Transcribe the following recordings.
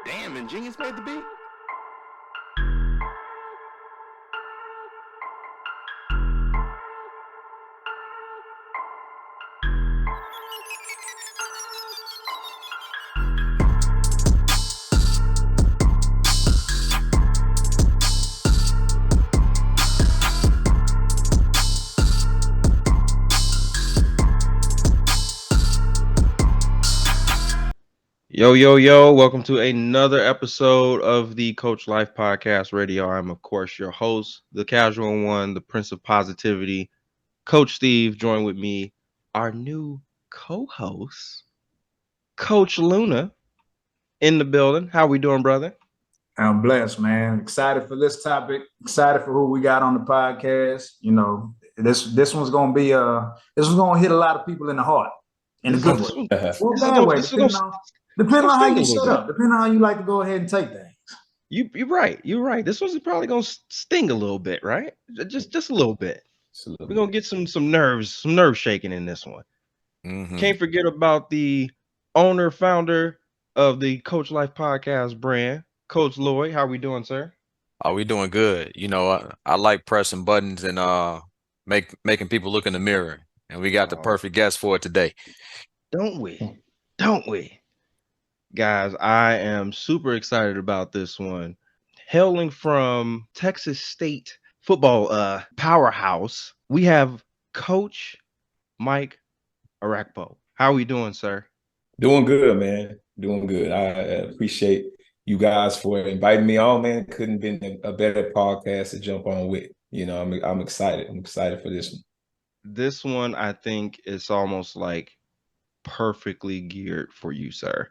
Damn, Ingenious made the beat? Yo, welcome to another episode of the Coach Life Podcast Radio. I'm, of course, your host, the casual one, the Prince of Positivity, Coach Steve. Joined with me, our new co host, Coach Luna, in the building. How we doing, brother? I'm blessed, man. Excited for this topic. Excited for who we got on the podcast. You know, this one's gonna be this one's gonna hit a lot of people in the heart in a This, good this way. one, Or a this is bad gonna, way, this is gonna, this is depending gonna on how sting a you little set bit. up, depending on how you like to go ahead and take things. You're right. You're right. This one's probably gonna sting a little bit, right? Just a little bit. We're gonna get some nerve shaking in this one. Can't forget about the owner, founder of the Coach Life Podcast brand, Coach Lloyd. How we doing, sir? Are we doing good? I like pressing buttons and making people look in the mirror. And we got the Oh, perfect guest for it today. don't we? Don't we? Guys, I am super excited about this one. Hailing from Texas State football powerhouse, we have Coach Mike Arakpo. How we doing, sir? Doing good, man. Doing good. I appreciate you guys for inviting me on, man. Couldn't have been a better podcast to jump on with. I'm excited. I'm excited for this one. This one, I think, is almost like perfectly geared for you, sir.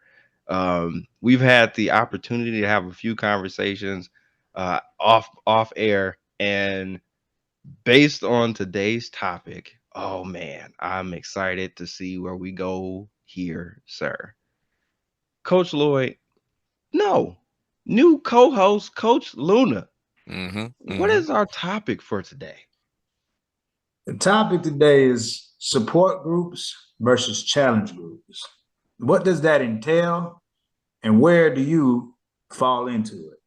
We've had the opportunity to have a few conversations off air, and based on today's topic, oh man, I'm excited to see where we go here, sir. Coach Lloyd, no, new co-host, Coach Luna. What is our topic for today? The topic today is support groups versus challenge groups. What does that entail, and where do you fall into it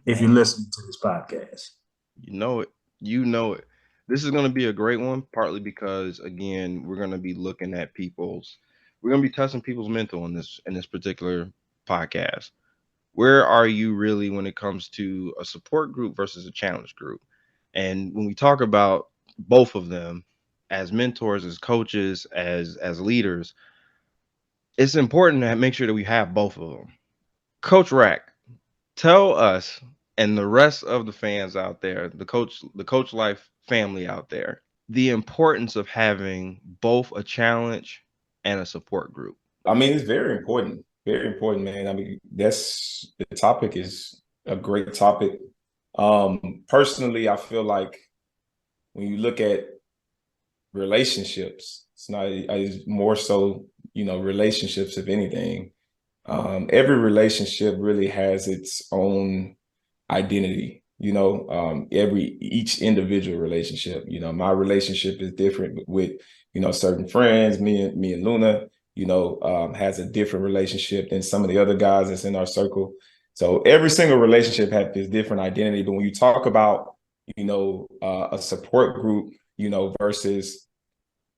if you're listening to this podcast? You know it. You know it. This is going to be a great one, partly because again, we're going to be looking at we're going to be testing people's mental in this particular podcast. Where are you really when it comes to a support group versus a challenge group? And when we talk about both of them as mentors, as coaches, as leaders, it's important to make sure that we have both of them. Coach Rack, tell us and the rest of the fans out there, the coach life family out there, the importance of having both a challenge and a support group. I mean, it's very important. Very important, man. I mean, the topic is a great topic. Personally, I feel like when you look at relationships, it's more so, relationships, if anything. Every relationship really has its own identity, each individual relationship. My relationship is different with, certain friends. Me and Luna, has a different relationship than some of the other guys that's in our circle. So every single relationship has this different identity. But when you talk about, a support group, versus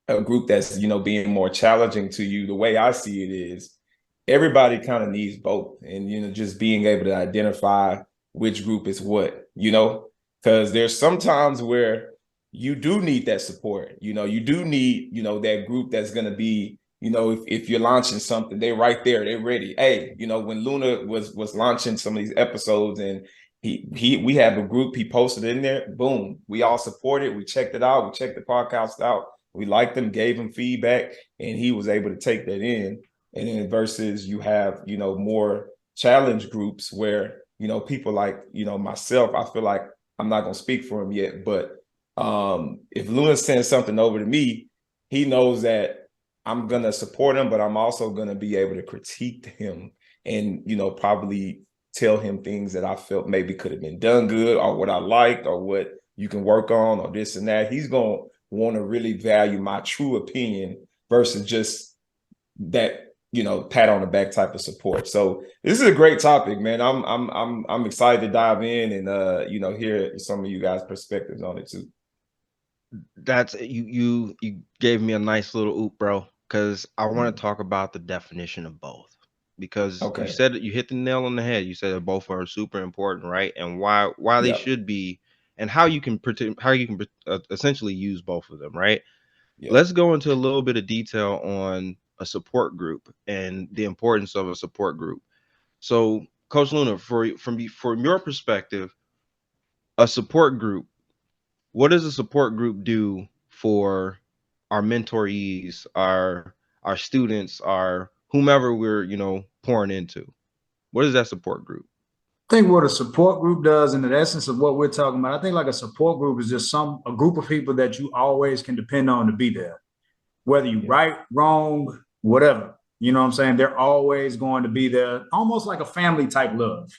a group that's, being more challenging to you, the way I see it is everybody kind of needs both. And, just being able to identify which group is what, because there's some times where you do need that support. You do need, that group that's going to be, if you're launching something, they're right there, they're ready. Hey, when Luna was launching some of these episodes and we have a group, he posted in there, boom, we all supported, we checked it out, we checked the podcast out, we liked them, gave him feedback, and he was able to take that in. And then versus you have, more challenge groups where, people like, myself, I feel like I'm not going to speak for him yet, but if Luna sends something over to me, he knows that I'm going to support him, but I'm also going to be able to critique him and, probably tell him things that I felt maybe could have been done good, or what I liked, or what you can work on, or this and that. He's going to want to really value my true opinion versus just that, pat on the back type of support. So this is a great topic, man. I'm excited to dive in and hear some of you guys' perspectives on it too. That's you gave me a nice little oop, bro, because I want to talk about the definition of both. Because you Okay. said you hit the nail on the head. You said that both are super important, right? And why they Yeah. should be, and how you can essentially use both of them, right? Yeah. Let's go into a little bit of detail on a support group and the importance of a support group. So, Coach Luna, from your perspective, a support group, what does a support group do for our mentorees, our students, our whomever we're pouring into? What is that support group? I think what a support group does, in the essence of what we're talking about, I think like a support group is just a group of people that you always can depend on to be there, whether you Yeah. right, wrong, whatever. You know what I'm saying? They're always going to be there, almost like a family type love.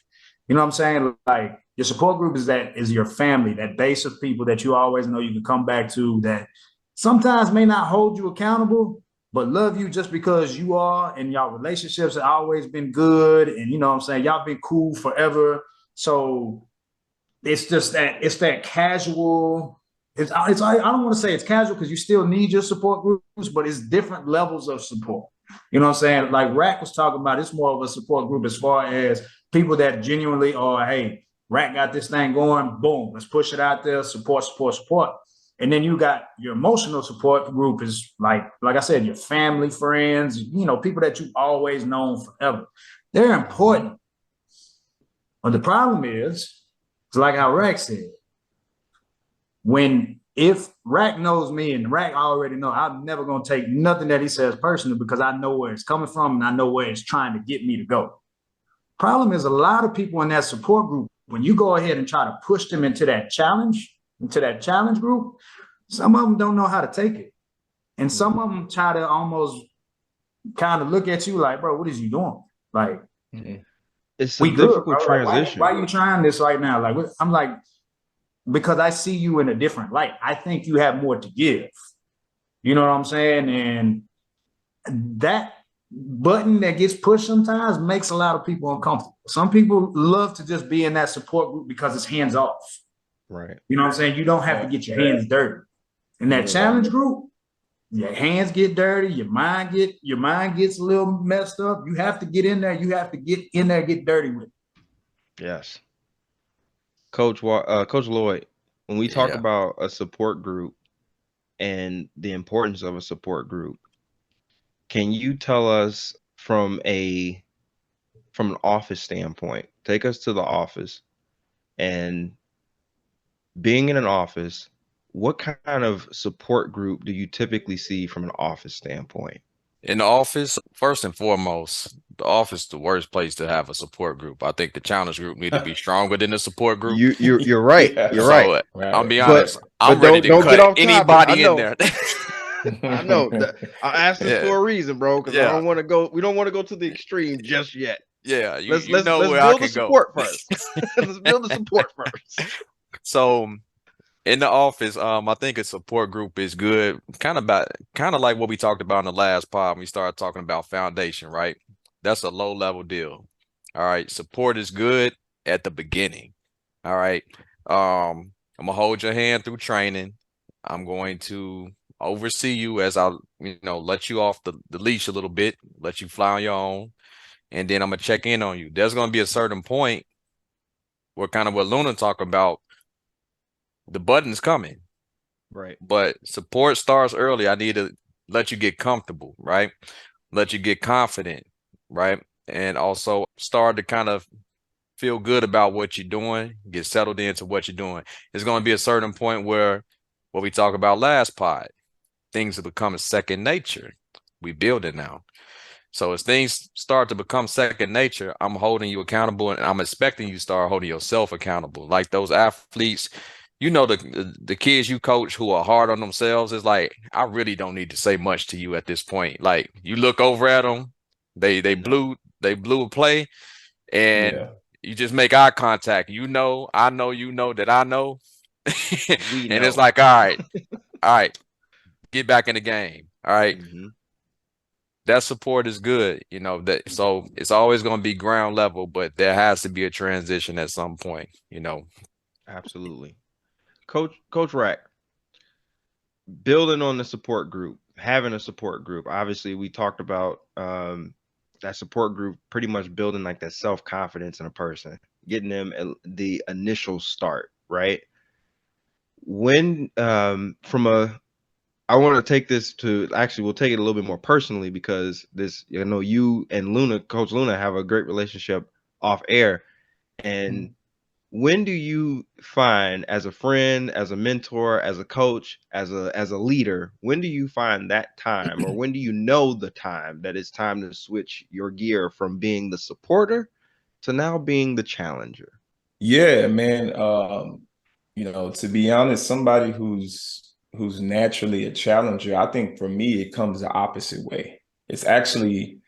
You know what I'm saying? Like your support group is your family, that base of people that you always know you can come back to, that sometimes may not hold you accountable, but love you just because you are, and y'all relationships have always been good. And you know what I'm saying? Y'all been cool forever. So it's that casual. I don't want to say it's casual because you still need your support groups, but it's different levels of support. You know what I'm saying? Like Rack was talking about, it's more of a support group as far as people that genuinely are, hey, Rack got this thing going, boom, let's push it out there, support, support, support. And then you got your emotional support group is like I said, your family, friends, people that you've always known forever. They're important. But the problem is, it's like how Rack said, if Rack knows me and Rack already know, I'm never gonna take nothing that he says personally because I know where it's coming from and I know where it's trying to get me to go. Problem is, a lot of people in that support group, when you go ahead and try to push them into that challenge group, some of them don't know how to take it. And some of them try to almost kind of look at you like, bro, what is you doing? Like, It's a we good, difficult bro. Like, why transition. are you trying this right now? Like, I'm like, because I see you in a different light. I think you have more to give. You know what I'm saying? And that button that gets pushed sometimes makes a lot of people uncomfortable. Some people love to just be in that support group because it's hands off. Right. You know what I'm saying? You don't have to get your hands dirty. In that challenge group, your hands get dirty, your mind gets a little messed up. You have to get in there. You have to get in there, get dirty with it. Yes. Coach Lloyd, when we talk Yeah. about a support group and the importance of a support group, can you tell us from an office standpoint, take us to the office, and being in an office, what kind of support group do you typically see from an office standpoint? In the office, first and foremost, the office is the worst place to have a support group. I think the challenge group need to be stronger than the support group. You're right. Yeah. You're right. So I'll be But honest, I'm but ready to don't get cut off topic. I anybody in know. there. I know. I asked this Yeah, for a reason, bro, because I yeah, don't want to go. We don't want to go to the extreme just yet. yeah. You Let's you let's know let's where I build the can go. support first. Let's build the support first. So in the office, I think a support group is good. Kind of like what we talked about in the last pod when we started talking about foundation, right? That's a low level deal. All right. Support is good at the beginning. All right. I'm gonna hold your hand through training. I'm going to oversee you as I, let you off the leash a little bit, let you fly on your own, and then I'm gonna check in on you. There's gonna be a certain point where kind of what Luna talked about, the button's coming. Right. But support starts early. I need to let you get comfortable, right? Let you get confident, right? And also start to kind of feel good about what you're doing, get settled into what you're doing. There's going to be a certain point where what we talked about last pod, things have become second nature. We build it now. So as things start to become second nature, I'm holding you accountable and I'm expecting you to start holding yourself accountable. Like those athletes, the kids you coach who are hard on themselves, is like, I really don't need to say much to you at this point. Like you look over at them, they blew a play, and Yeah. you just make eye contact. I know, that I know. We And it's know. like, all right, get back in the game. All right. Hmm. All right. Hmm. that support is good, you know, that so it's always going to be ground level, but there has to be a transition at some point, you know. Absolutely. Coach Rack, building on the support group, having a support group. Obviously, we talked about that support group pretty much building like that self confidence in a person, getting them the initial start, right? When from a I want to take this to actually we'll take it a little bit more personally because this you and Luna, Coach Luna, have a great relationship off air. And when do you find as a friend, as a mentor, as a coach, as a leader, when do you find that time or when do you know the time that it's time to switch your gear from being the supporter to now being the challenger? Yeah, man. To be honest, somebody who's naturally a challenger, I think for me it comes the opposite way. It's actually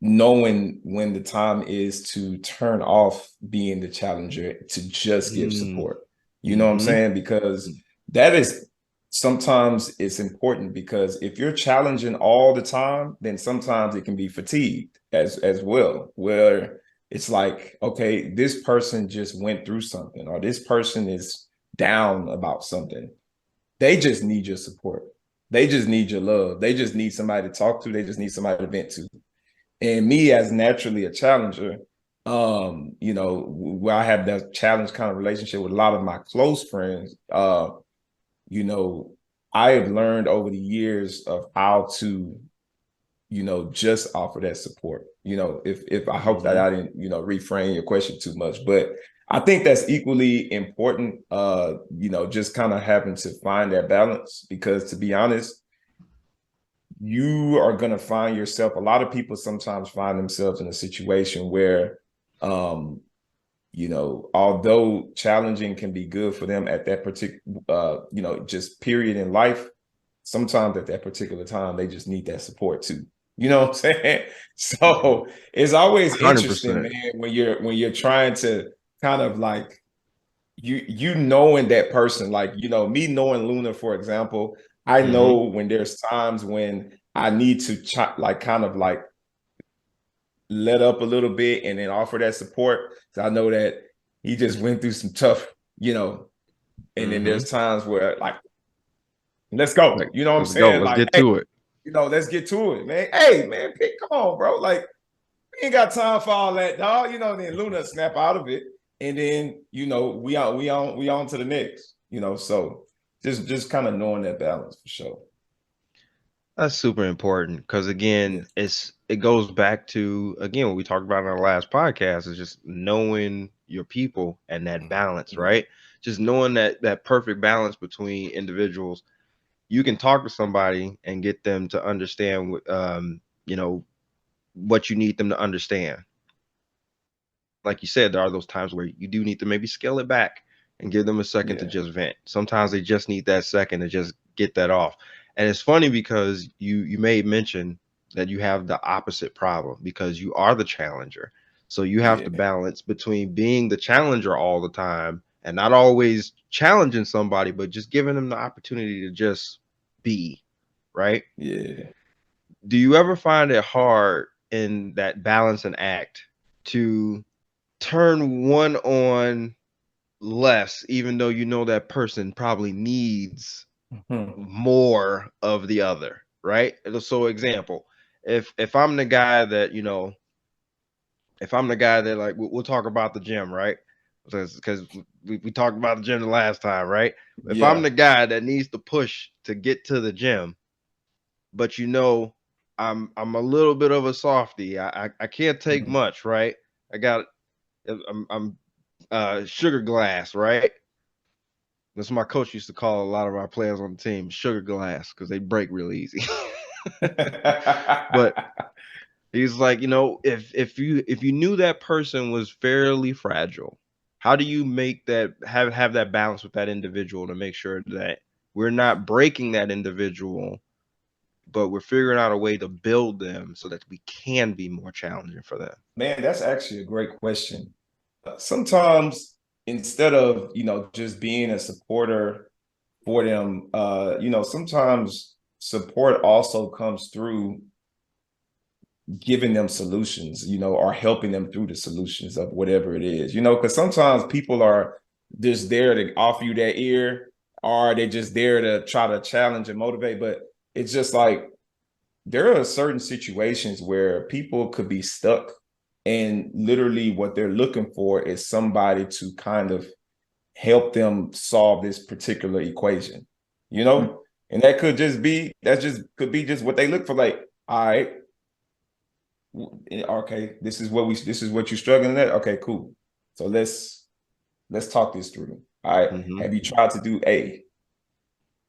knowing when the time is to turn off being the challenger to just give Mm, support. You know what I'm mm-hmm. saying? Because that is sometimes it's important because if you're challenging all the time, then sometimes it can be fatigued as well, where it's like, okay, this person just went through something or this person is down about something. They just need your support. They just need your love. They just need somebody to talk to. They just need somebody to vent to. And me as naturally a challenger, where I have that challenge kind of relationship with a lot of my close friends, you know, I have learned over the years of how to, just offer that support. If I hope that Mm-hmm. I didn't, reframe your question too much, but I think that's equally important, just kind of having to find that balance because to be honest, you are going to find yourself, a lot of people sometimes find themselves in a situation where, although challenging can be good for them at that particular, just period in life, sometimes at that particular time, they just need that support too. You know what I'm saying? So it's always interesting, 100%. man, when you're trying to kind of like you knowing that person, like me knowing Luna, for example, I Mm-hmm. know when there's times when I need to like kind of like let up a little bit and then offer that support. So I know that he just went through some tough, and then Mm-hmm. there's times where like, let's go. Like, You know what I'm let's go. saying? Let's Like, get hey, to it. let's get to it, man. Hey, man, come on, bro. Like, we ain't got time for all that, dog. Then Luna snap out of it. And then, we on to the next, so just kind of knowing that balance for sure. That's super important because Yeah. again, it goes back to again what we talked about in our last podcast is just knowing your people and that balance, Mhm. right? Just knowing that perfect balance between individuals. You can talk to somebody and get them to understand what you need them to understand. Like you said, there are those times where you do need to maybe scale it back and give them a second to Yeah. just vent. Sometimes they just need that second to just get that off. And it's funny because you made mention that you have the opposite problem because you are the challenger. So you have to Yeah. balance between being the challenger all the time and not always challenging somebody, but just giving them the opportunity to just be, right? Yeah. Do you ever find it hard in that balance and act to turn one on less, even though you know that person probably needs Mhm. more of the other, right? So, example, if I'm the guy that if I'm the guy that like we'll talk about the gym, right? Because we talked about the gym the last time, right? If I'm Yeah. the guy that needs to push to get to the gym, but I'm a little bit of a softie. I can't take Mhm. much, right? I got I'm sugar glass, right? That's what my coach used to call a lot of our players on the team, sugar glass, because they break real easy. But he's like, if you knew that person was fairly fragile, how do you make that have that balance with that individual to make sure that we're not breaking that individual, but we're figuring out a way to build them so that we can be more challenging for them? Man, that's actually a great question. Sometimes instead of, just being a supporter for them, sometimes support also comes through. giving them solutions, or helping them through the solutions of whatever it is, because sometimes people are just there to offer you that ear, or they're just there to try to challenge and motivate. But it's just like, there are certain situations where people could be stuck, and literally what they're looking for is somebody to kind of help them solve this particular equation, and that could just be, could be just what they look for. Like, all right, okay, this is what you're struggling at. Okay, cool. So let's talk this through. All right. Have you tried to do A?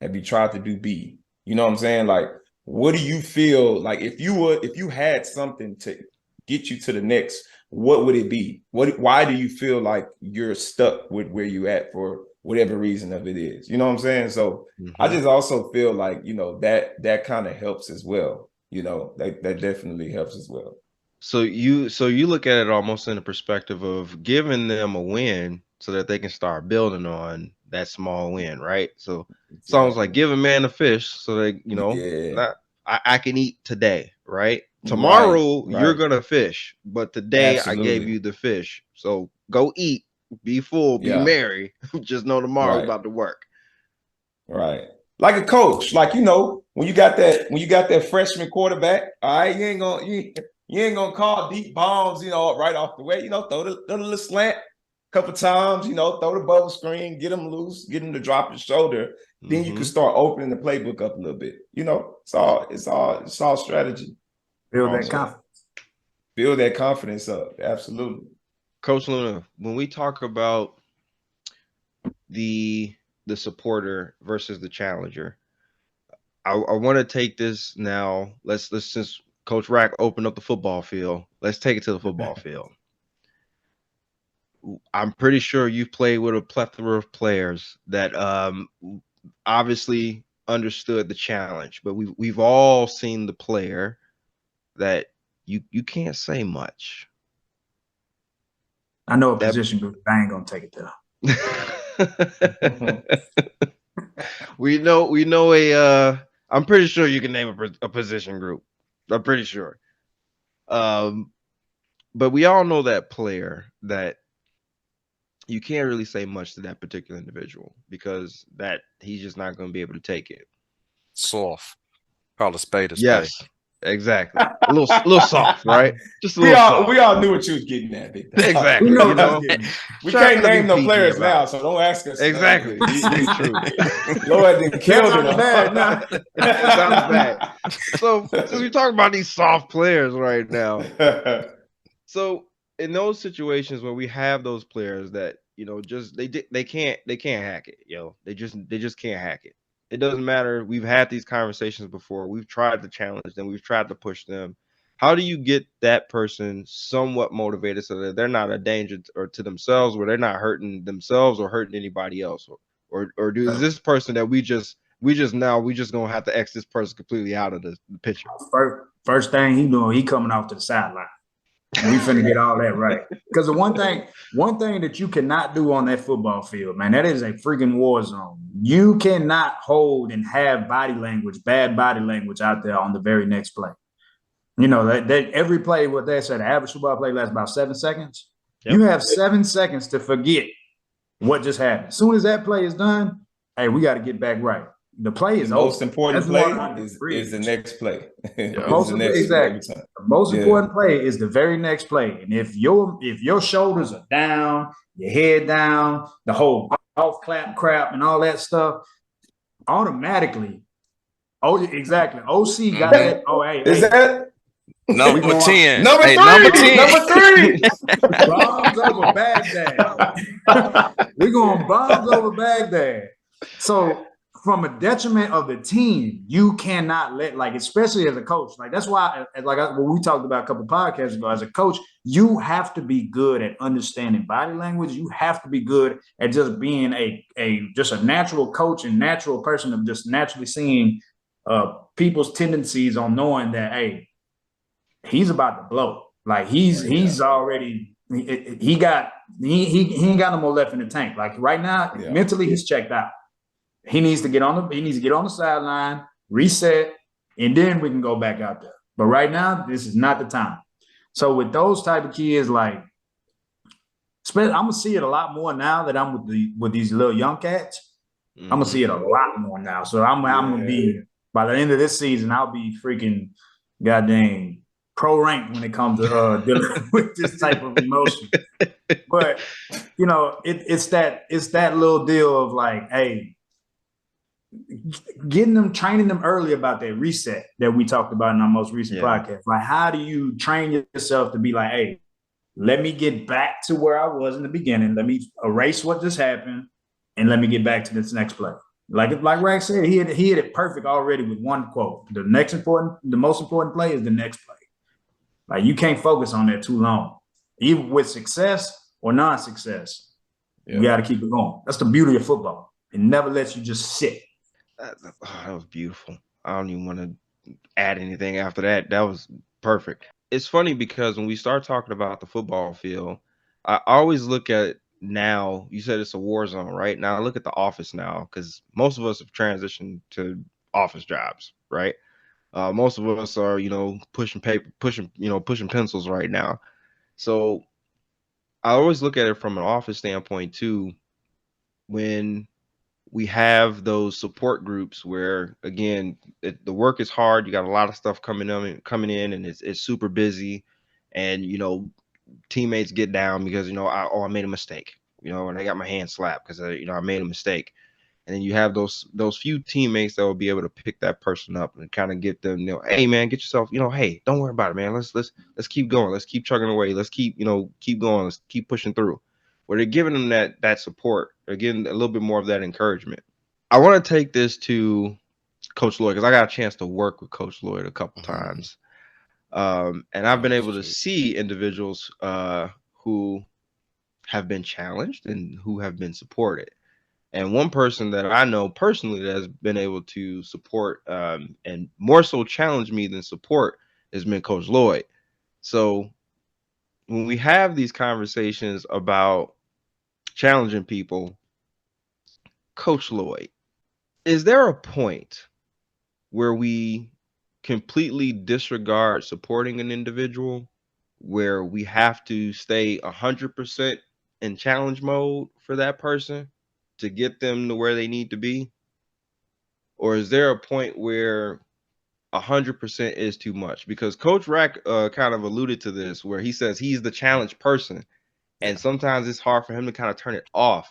Have you tried to do B? You know what I'm saying? Like, what do you feel like if you had something to get you to the next, what would it be? Why do you feel like you're stuck with where you at for whatever reason of it is? You know what I'm saying? So I just also feel like, that kind of helps as well. That definitely helps as well. So you look at it almost in the perspective of giving them a win so that they can start building on that small win, right? So it's almost like give a man a fish so that not, I can eat today, right? Tomorrow you're gonna fish, but today I gave you the fish. So go eat, be full, be merry. Just know tomorrow's about to work. Right. Like a coach, like, when you got that freshman quarterback, all right, you ain't gonna call deep bombs, right off the way. Throw the little slant a couple times, throw the bubble screen, get them loose, get them to drop his shoulder. Then you can start opening the playbook up a little bit. It's all strategy. Build that confidence. Build that confidence up. Absolutely. Coach Luna, when we talk about the supporter versus the challenger, I want to take this now. Let's just Coach Rack open up the football field. Let's take it to the football field. I'm pretty sure you've played with a plethora of players that obviously understood the challenge, but we've all seen the player that you can't say much. I know a position group. I ain't gonna take it there. we know I'm pretty sure you can name a position group. I'm pretty sure. But we all know that player that you can't really say much to that particular individual because that he's just not going to be able to take it. Soft. Call a spade a spade. Yes, exactly. A little soft, right? Just a little soft. We all knew what you was getting at. Exactly. We can't name no players now, so don't ask us. Exactly. True. Lord didn't kill them. That sounds bad. So since we talk about these soft players right now, so in those situations where we have those players that just they can't hack it, they just can't hack it. It doesn't matter. We've had these conversations before. We've tried to challenge them. We've tried to push them. How do you get that person somewhat motivated so that they're not a danger to themselves, where they're not hurting themselves or hurting anybody else, is this person that we just gonna have to X this person completely out of the picture? First thing he doing, he coming off to the sideline. We finna get all that right. Because the one thing that you cannot do on that football field, man, that is a freaking war zone. You cannot hold and have bad body language out there on the very next play. That every play, what they say, the average football play lasts about 7 seconds. Yep. You have 7 seconds to forget what just happened. As soon as that play is done, hey, we got to get back right. The play is the most important play is the next play. The most important play is the very next play. And if your shoulders are down, your head down, the whole golf clap crap and all that stuff, automatically. Oh, exactly. OC got that. Oh, hey, is that number 10? Number 3. Number 10. Number 3. Bombs over Baghdad. We're going bombs over Baghdad. So from a detriment of the team, you cannot let, especially as a coach, that's why, what we talked about a couple of podcasts ago, as a coach, you have to be good at understanding body language. You have to be good at just being just a natural coach and natural person of just naturally seeing people's tendencies on knowing that, hey, he's about to blow. He's already, he ain't got no more left in the tank. Right now, mentally he's checked out. He needs to get on the sideline, reset, and then we can go back out there. But right now, this is not the time. So with those type of kids, like, I'm gonna see it a lot more now that I'm with these little young cats. I'm gonna see it a lot more now. So I'm gonna be by the end of this season, I'll be freaking goddamn pro rank when it comes to dealing with this type of emotion. But you know, it's that little deal of like, hey, training them early about that reset that we talked about in our most recent podcast. Like, how do you train yourself to be like, hey, let me get back to where I was in the beginning. Let me erase what just happened, and let me get back to this next play. Like Rack said, he hit it perfect already with one quote. The most important play is the next play. Like, you can't focus on that too long, even with success or non-success. You got to keep it going. That's the beauty of football. It never lets you just sit. That was beautiful. I don't even want to add anything after that. That was perfect. It's funny because when we start talking about the football field, I always look at now. You said it's a war zone, right? Now I look at the office now because most of us have transitioned to office jobs, right? Most of us are, pushing paper, pushing pencils right now. So I always look at it from an office standpoint too. When we have those support groups where, again, the work is hard, you got a lot of stuff coming in, and it's super busy, and teammates get down because I made a mistake, and I got my hand slapped because I made a mistake. And then you have those few teammates that will be able to pick that person up and kind of get them, hey man, get yourself, hey, don't worry about it, man. Let's keep going. Let's keep chugging away. Let's keep going. Let's keep pushing through. Where they're giving them that support, again, a little bit more of that encouragement. I want to take this to Coach Lloyd because I got a chance to work with Coach Lloyd a couple times, and I've been able to see individuals who have been challenged and who have been supported. And one person that I know personally that has been able to support and more so challenge me than support has been Coach Lloyd. So when we have these conversations about challenging people, Coach Lloyd, is there a point where we completely disregard supporting an individual, where we have to stay 100% in challenge mode for that person to get them to where they need to be? Or is there a point where 100% is too much? Because Coach Rack kind of alluded to this, where he says he's the challenge person, and sometimes it's hard for him to kind of turn it off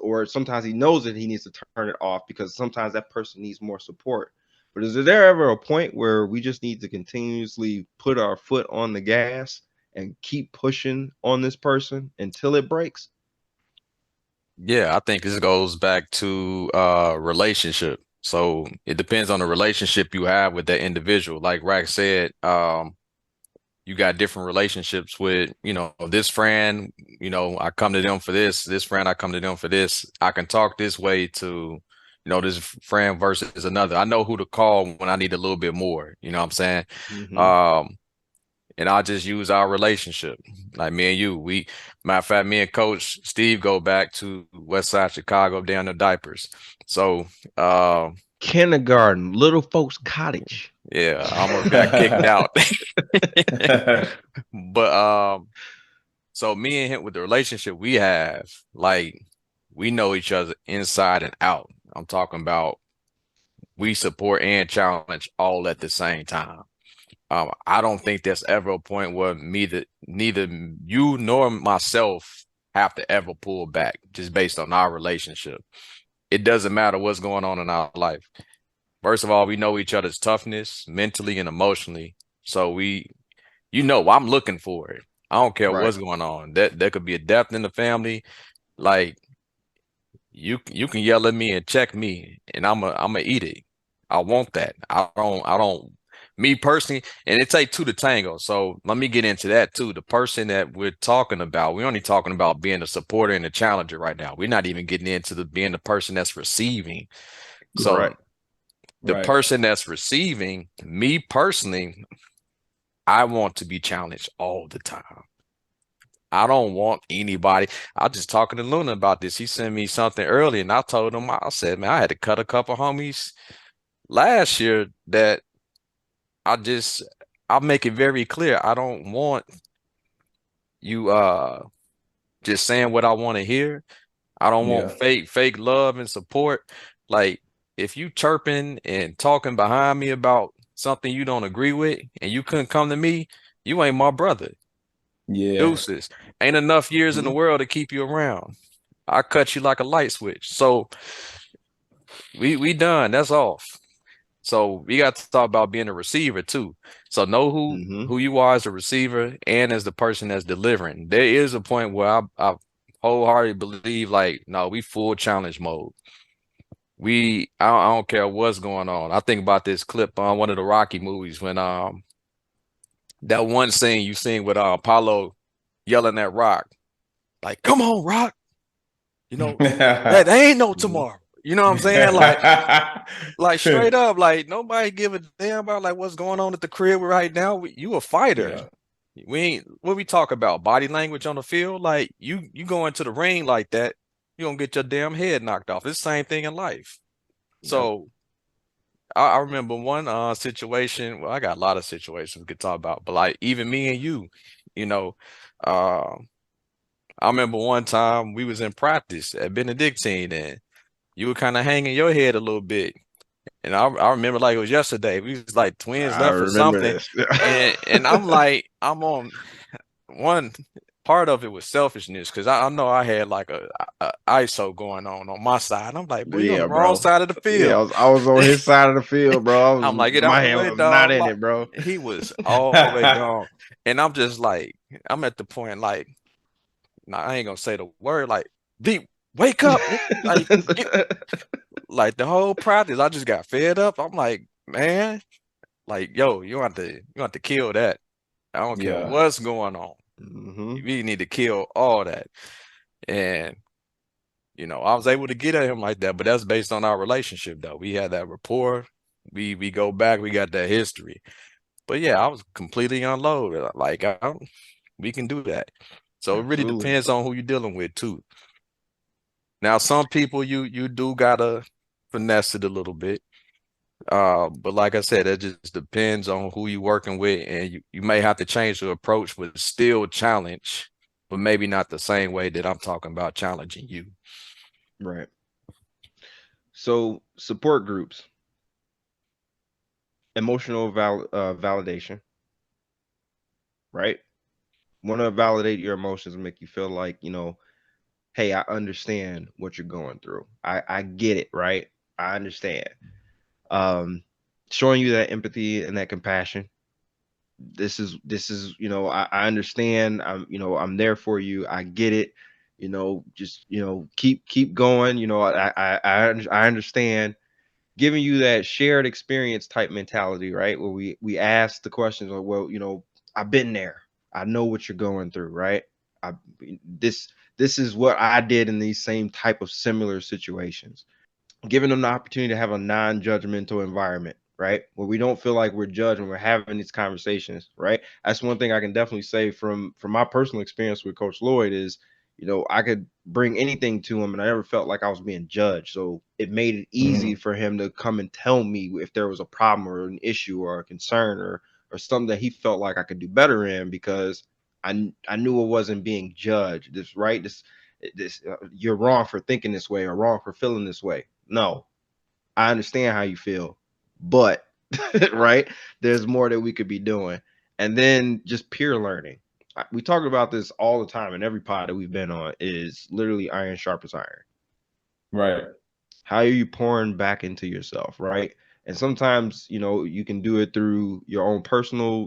or sometimes he knows that he needs to turn it off because sometimes that person needs more support. But is there ever a point where we just need to continuously put our foot on the gas and keep pushing on this person until it breaks? Yeah, I think this goes back to relationship. So it depends on the relationship you have with that individual. Like Rack said, you got different relationships with, this friend, I come to them for this friend, I come to them for this. I can talk this way to, this friend versus another. I know who to call when I need a little bit more, you know what I'm saying? And I just use our relationship. Like me and you, matter of fact, me and Coach Steve go back to West Side Chicago down to diapers. So, Kindergarten, little folks cottage. yeah, I almost got kicked out. But so me and him, with the relationship we have, like, we know each other inside and out. I'm talking about we support and challenge all at the same time. I don't think there's ever a point where neither you nor myself have to ever pull back just based on our relationship. It doesn't matter what's going on in our life. First of all, we know each other's toughness mentally and emotionally. So I'm looking for it. I don't care what's going on. There could be a death in the family. Like, you can yell at me and check me, and I'm a eat it. I want that. I don't. Me personally, and it take two to tango. So let me get into that too. The person that we're talking about, we're only talking about being a supporter and a challenger right now. We're not even getting into being the person that's receiving. So the person that's receiving, me personally, I want to be challenged all the time. I don't want anybody. I was just talking to Luna about this. He sent me something early, and I told him, I said, man, I had to cut a couple homies last year that I'll make it very clear. I don't want you just saying what I want to hear. I don't want Yeah. fake love and support. Like if you chirping and talking behind me about something you don't agree with and you couldn't come to me, you ain't my brother. Yeah. Deuces. Ain't enough years in the Hmm. world to keep you around. I cut you like a light switch. So we done. That's off. So we got to talk about being a receiver too. So know Hmm. who you are as a receiver and as the person that's delivering. There is a point where I wholeheartedly believe like, no, we full challenge mode. I don't care what's going on. I think about this clip on one of the Rocky movies when that one scene you seen with Apollo yelling at Rock, like, come on, Rock, you know, that ain't no Hmm. tomorrow. You know what I'm saying? Like straight up, like nobody give a damn about like what's going on at the crib right now. You a fighter. Yeah. We ain't what we talk about body language on the field. Like you go into the ring like that, you gonna get your damn head knocked off. It's the same thing in life. Yep. So I remember one situation. Well, I got a lot of situations we could talk about, but like even me and you know, uh, I remember one time we was in practice at Benedictine and you were kind of hanging your head a little bit. And I remember like it was yesterday. We was like twins I left or remember something. this. And I'm like, I'm on one part of it was selfishness because I know I had like a ISO going on my side. I'm like, boy, you on Yeah, the wrong bro. side of the Yeah, field. I was on his side of the field, bro. I was I'm like, get out my the hand way, was not dog. in Like, it, bro. he was all the way gone. And I'm just like, I'm at the point like, nah, I ain't gonna say the word like, deep, wake up. Like, get, like the whole practice, I just got fed up. I'm like, man, like, yo, you want to kill that. I don't care Yeah. what's going on. Hmm. We need to kill all that. And I was able to get at him like that, but that's based on our relationship though. We had that rapport. We go back, we got that history. But yeah, I was completely unloaded. Like we can do that. So it really Absolutely. depends on who you're dealing with too. Now, some people you do gotta finesse it a little bit. But like I said, it just depends on who you're working with, and you may have to change the approach, but still challenge, but maybe not the same way that I'm talking about challenging you. Right. So support groups, emotional validation, right? Want to validate your emotions and make you feel like, hey, I understand what you're going through. I get it, right? I understand. Um, Showing you that empathy and that compassion. This is, I understand. I'm there for you. I get it. Just keep going. I understand. Giving you that shared experience type mentality, right? Where we ask the questions of, well, I've been there. I know what you're going through, right? I this this is what I did in these same type of similar situations. Giving them the opportunity to have a non-judgmental environment, right? Where we don't feel like we're judged when we're having these conversations, right? That's one thing I can definitely say from my personal experience with Coach Lloyd is, I could bring anything to him and I never felt like I was being judged. So it made it easy Mhm. for him to come and tell me if there was a problem or an issue or a concern or something that he felt like I could do better in, because I knew it wasn't being judged. This right, this you're wrong for thinking this way or wrong for feeling this way. No, I understand how you feel, but right, there's more that we could be doing. And then just peer learning. We talk about this all the time in every pod that we've been on, is literally iron sharpens iron. Right. How are you pouring back into yourself, right? And sometimes, you can do it through your own personal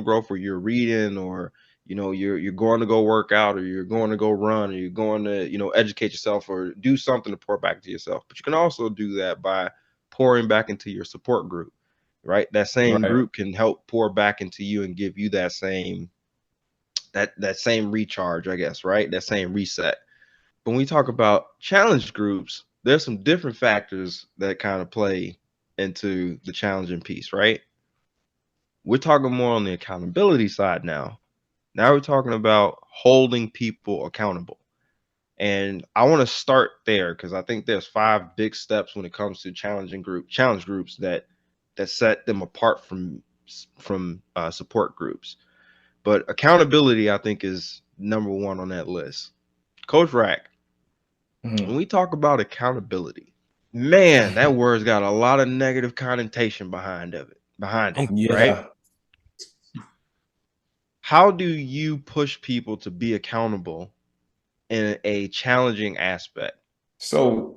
growth, where you're reading, or you're going to go work out, or you're going to go run, or you're going to educate yourself or do something to pour back to yourself. But you can also do that by pouring back into your support group, right? That same Right. group can help pour back into you and give you that same recharge, I guess, right? That same reset. When we talk about challenge groups, there's some different factors that kind of play into the challenging piece, right? We're talking more on the accountability side now. Now we're talking about holding people accountable. And I want to start there because I think there's 5 big steps when it comes to challenge groups that set them apart from support groups. But accountability, I think, is number one on that list. Coach Rack, when we talk about accountability, man, that word's got a lot of negative connotation behind it, right? Yeah. How do you push people to be accountable in a challenging aspect? So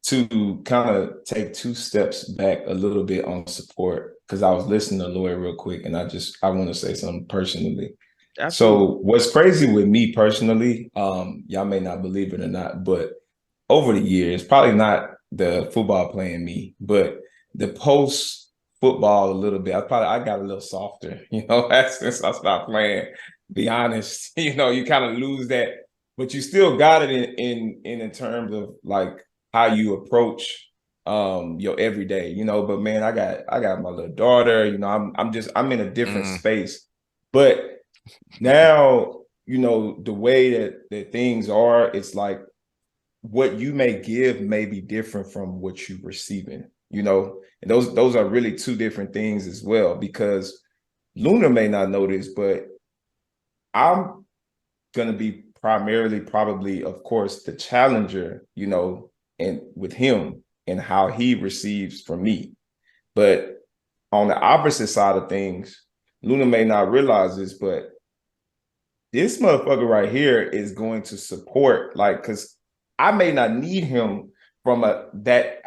to kind of take two steps back a little bit on support, because I was listening to Lloyd real quick, and I want to say something personally. Absolutely. So what's crazy with me personally, y'all may not believe it or not, but over the years, probably not the football playing me, but the post football a little bit. I got a little softer, since I stopped playing. Be honest, you kind of lose that, but you still got it in terms of like how you approach your everyday, But man, I got my little daughter, I'm in a different space. But now, the way that things are, it's like what you may give may be different from what you're receiving, and those are really two different things as well, because Luna may not know this, but I'm going to be primarily probably, of course, the challenger, and with him and how he receives from me. But on the opposite side of things, Luna may not realize this, but this motherfucker right here is going to support, like, because I may not need him from that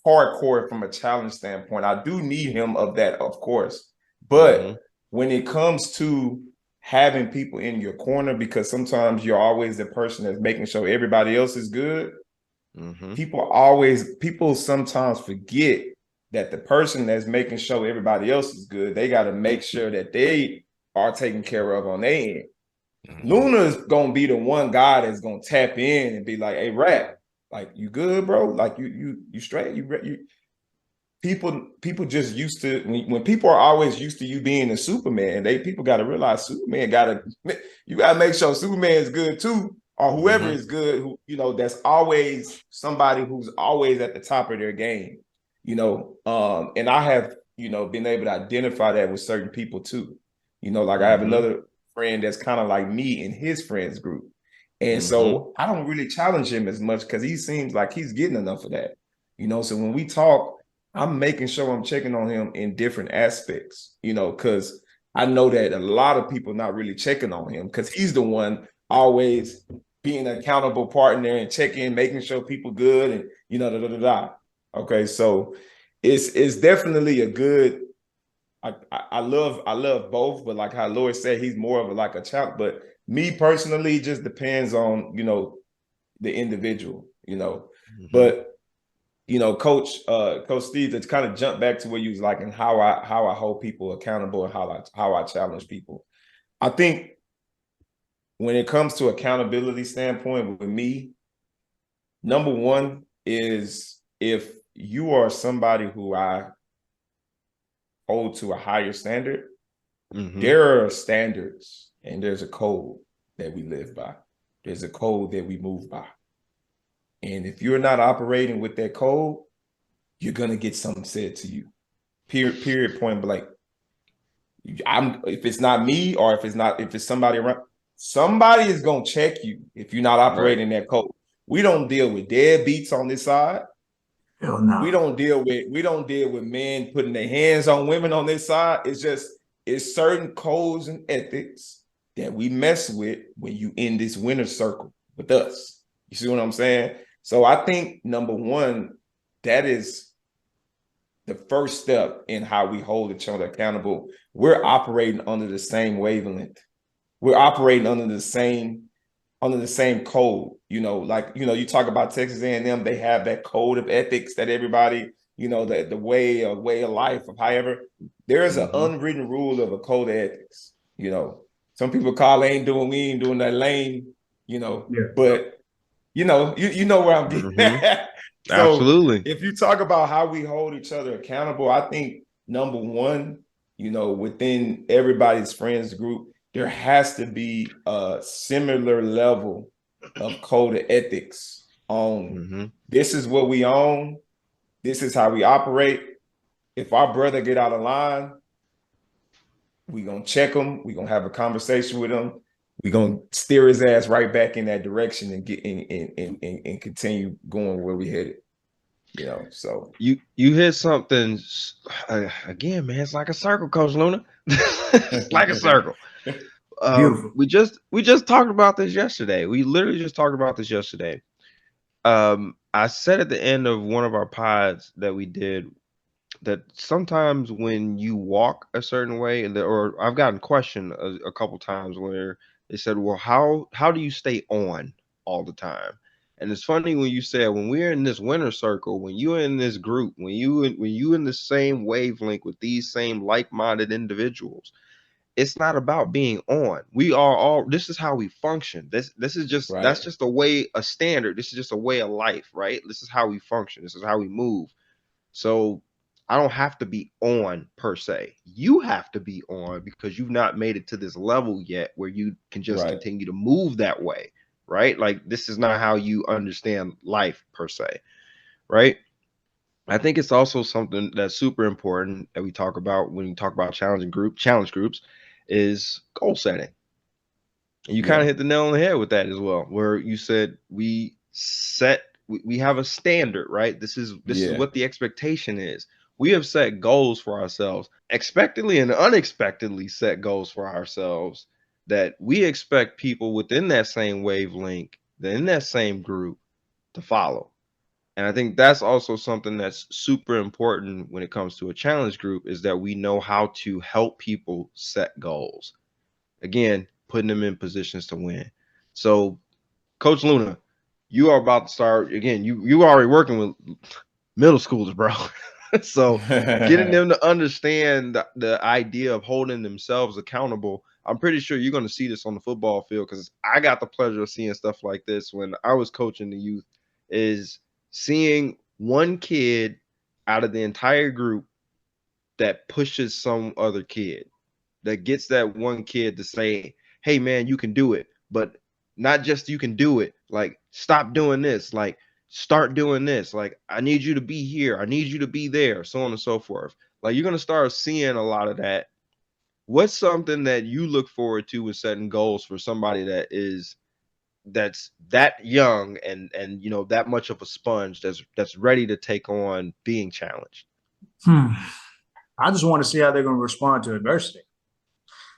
hardcore from a challenge standpoint. I do need him of that, of course. But when it comes to having people in your corner, because sometimes you're always the person that's making sure everybody else is good, people sometimes forget that the person that's making sure everybody else is good, they got to make sure that they are taken care of on their end. Luna's gonna be the one guy that's gonna tap in and be like, "Hey, Rap, like you good, bro? Like you straight? You people just used to when people are always used to you being a Superman. People got to realize you gotta make sure Superman is good too, or whoever is good. That's always somebody who's always at the top of their game. And I have been able to identify that with certain people too. Like I have another friend that's kind of like me in his friends group. And so I don't really challenge him as much because he seems like he's getting enough of that. So when we talk, I'm making sure I'm checking on him in different aspects, because I know that a lot of people not really checking on him because he's the one always being an accountable partner and checking, making sure people good and da da da da. Okay, so it's definitely a good. I love both, but like how Lloyd said, he's more of like a child. But me personally, it just depends on the individual, But Coach Steve, to kind of jump back to where you was like, and how I hold people accountable and how I challenge people. I think when it comes to accountability standpoint with me, number one is if you are somebody who I hold to a higher standard, there are standards and there's a code that we live by. There's a code that we move by. And if you're not operating with that code, you're gonna get something said to you. Period, point blank. If it's not me or if it's somebody around, somebody is gonna check you if you're not operating that code. We don't deal with deadbeats on this side. Hell no. We don't deal with men putting their hands on women on this side. It's certain codes and ethics that we mess with when you in this winner circle with us. You see what I'm saying? So I think number one, that is the first step in how we hold each other accountable. We're operating under the same wavelength. We're operating under the same code. You talk about Texas A&M, they have that code of ethics that everybody, the way of life of however, there's an unwritten rule of a code of ethics. Some people call we ain't doing that lane, but you know where I'm getting at. So Absolutely. if you talk about how we hold each other accountable, I think number one, within everybody's friends group, there has to be a similar level of code of ethics on this is what we own, this is how we operate. If our brother get out of line, we gonna check him. We gonna have a conversation with him. We gonna steer his ass right back in that direction and get and continue going where we headed. You know, so You hit something again, man. It's like a circle, Coach Luna. It's like a circle. Beautiful. We just talked about this yesterday. We literally just talked about this yesterday. I said at the end of one of our pods that we did that sometimes when you walk a certain way, or I've gotten questioned a couple times where they said, "Well, how do you stay on all the time?" And it's funny when you said when we're in this winner circle, when you're in this group, when you in the same wavelength with these same like-minded individuals, it's not about being on. We are all, this is how we function. This is just, that's right, just a standard. This is just a way of life, right? This is how we function. This is how we move. So I don't have to be on per se. You have to be on because you've not made it to this level yet where you can just right, continue to move that way, right? Like this is not how you understand life per se, right? I think it's also something that's super important that we talk about when you talk about challenge groups is goal setting. And you kind yeah, of hit the nail on the head with that as well, where you said we have a standard, right? This is yeah, what the expectation is. We have set goals for ourselves, expectedly and unexpectedly set goals for ourselves that we expect people within that same wavelength, in that same group, to follow. And I think that's also something that's super important when it comes to a challenge group is that we know how to help people set goals. Again, putting them in positions to win. So, Coach Luna, you are about to start again. You already working with middle schoolers, bro. So, getting them to understand the idea of holding themselves accountable. I'm pretty sure you're going to see this on the football field because I got the pleasure of seeing stuff like this when I was coaching the youth. Is seeing one kid out of the entire group that pushes some other kid, that gets that one kid to say, "Hey man, you can do it." But not just you can do it, like stop doing this, like start doing this, like I need you to be here, I need you to be there, so on and so forth. Like you're going to start seeing a lot of that. What's something that you look forward to with setting goals for somebody that's that young and that much of a sponge that's ready to take on being challenged? I just want to see how they're going to respond to adversity.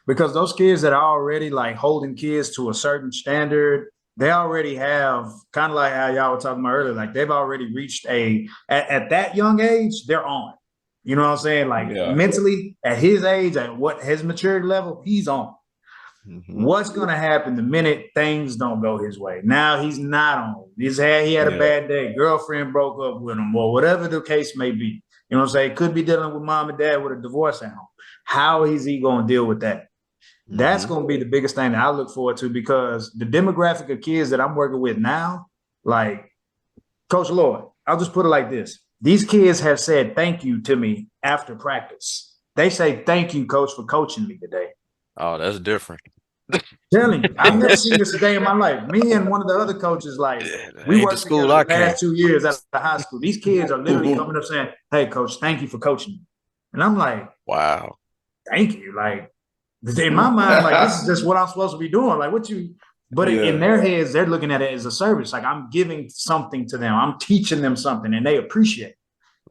Because those kids that are already like holding kids to a certain standard, they already have kind of like how y'all were talking about earlier, like they've already reached at that young age, they're on. You know what I'm saying? Like yeah, mentally, at his age, at what his maturity level, he's on. Mm-hmm. What's gonna happen the minute things don't go his way? Now he's not on. He had a yeah, bad day, girlfriend broke up with him, or whatever the case may be. You know what I'm saying? Could be dealing with mom and dad with a divorce at home. How is he gonna deal with that? That's Mm-hmm. going to be the biggest thing that I look forward to because the demographic of kids that I'm working with now, like Coach Lloyd, I'll just put it like this. These kids have said thank you to me after practice. They say thank you, coach, for coaching me today. Oh, that's different. Telling you, I've never seen this a day in my life. Me and one of the other coaches, like, we Ain't the worked school together the I came. past 2 years at the high school. These kids are literally coming up saying, "Hey, coach, thank you for coaching me." And I'm like, Wow. thank you. Like, in my mind, like this is just what I'm supposed to be doing. Like what you, but in yeah, their heads, they're looking at it as a service. Like I'm giving something to them. I'm teaching them something, and they appreciate it.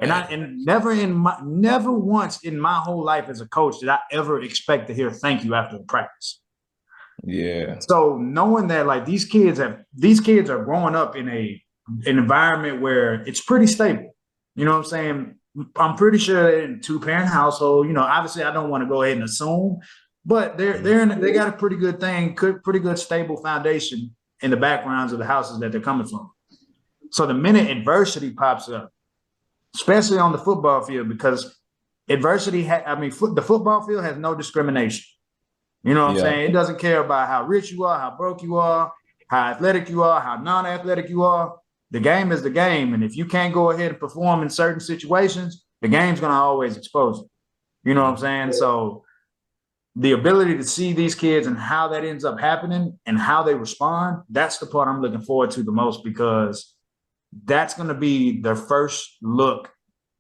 Man. And never once in my whole life as a coach did I ever expect to hear thank you after the practice. yeah, So knowing that like these kids are growing up in an environment where it's pretty stable. You know what I'm saying? I'm pretty sure in a two-parent household, obviously I don't want to go ahead and assume, but they got a pretty good pretty good stable foundation in the backgrounds of the houses that they're coming from. So the minute adversity pops up, especially on the football field, because adversity, the football field has no discrimination. You know what I'm yeah, saying? It doesn't care about how rich you are, how broke you are, how athletic you are, how non-athletic you are. The game is the game. And if you can't go ahead and perform in certain situations, the game's going to always expose you. You know what I'm saying? So the ability to see these kids and how that ends up happening and how they respond, that's the part I'm looking forward to the most because that's going to be their first look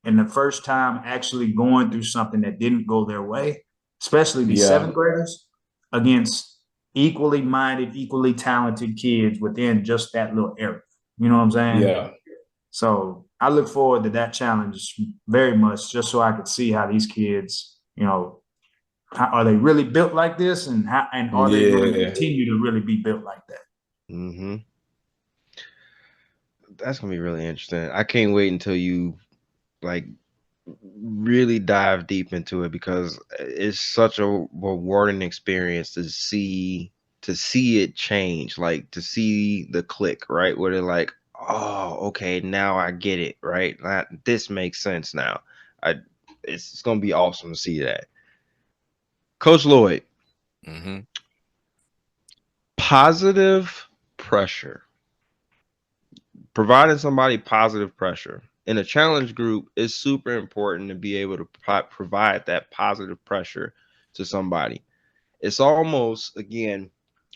and the first time actually going through something that didn't go their way. especially these Yeah. seventh graders, against equally minded, equally talented kids within just that little area. You know what I'm saying? Yeah. So I look forward to that challenge very much, just so I could see how these kids, are they really built like this, and are they going to Yeah. continue to really be built like that? Mm-hmm. That's gonna be really interesting. I can't wait until you like really dive deep into it because it's such a rewarding experience to see it change, like to see the click, right? Where they're like, oh, okay, now I get it, right? This makes sense now. I it's gonna be awesome to see that. Coach Lloyd, Mm-hmm. positive pressure. Providing somebody positive pressure in a challenge group is super important to be able to provide that positive pressure to somebody. It's almost, again,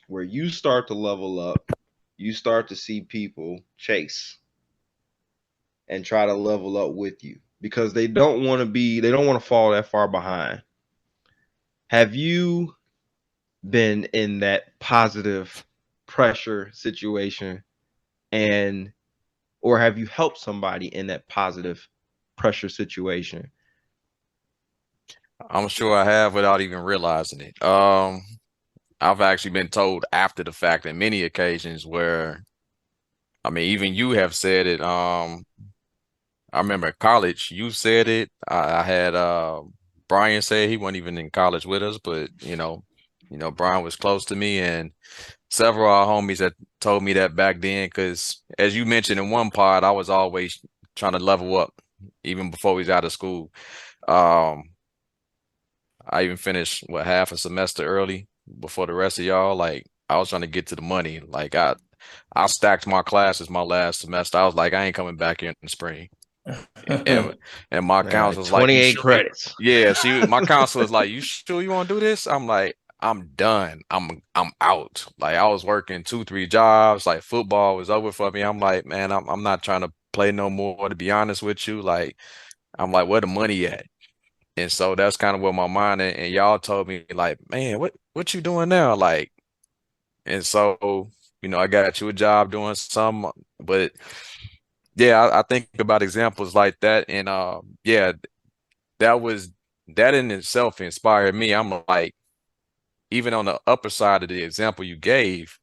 where you start to level up, you start to see people chase and try to level up with you because they don't want to fall that far behind. Have you been in that positive pressure situation, and or have you helped somebody in that positive pressure situation? I'm sure I have without even realizing it. I've actually been told after the fact in many occasions where, I mean, even you have said it. I remember in college, you said it. I had Brian say he wasn't even in college with us, but Brian was close to me, and several of our homies that told me that back then. Because as you mentioned in one pod, I was always trying to level up, even before we got out of school. Um, I even finished half a semester early before the rest of y'all. Like I was trying to get to the money. Like I stacked my classes my last semester. I was like, I ain't coming back here in the spring. And and my Man, like counselor was like, "You 28 sure?" credits. Yeah, my counselor was like, "You sure you want to do this?" I'm like, "I'm done. I'm out." Like I was working 2, 3 jobs. Like football was over for me. I'm like, man, I'm not trying to play no more. To be honest with you, like I'm like, where the money at? And so that's kind of where my mind and y'all told me like, man, what you doing now? Like, and so I got you a job doing some, but yeah, I think about examples like that, and yeah, that in itself inspired me. I'm like, even on the upper side of the example you gave,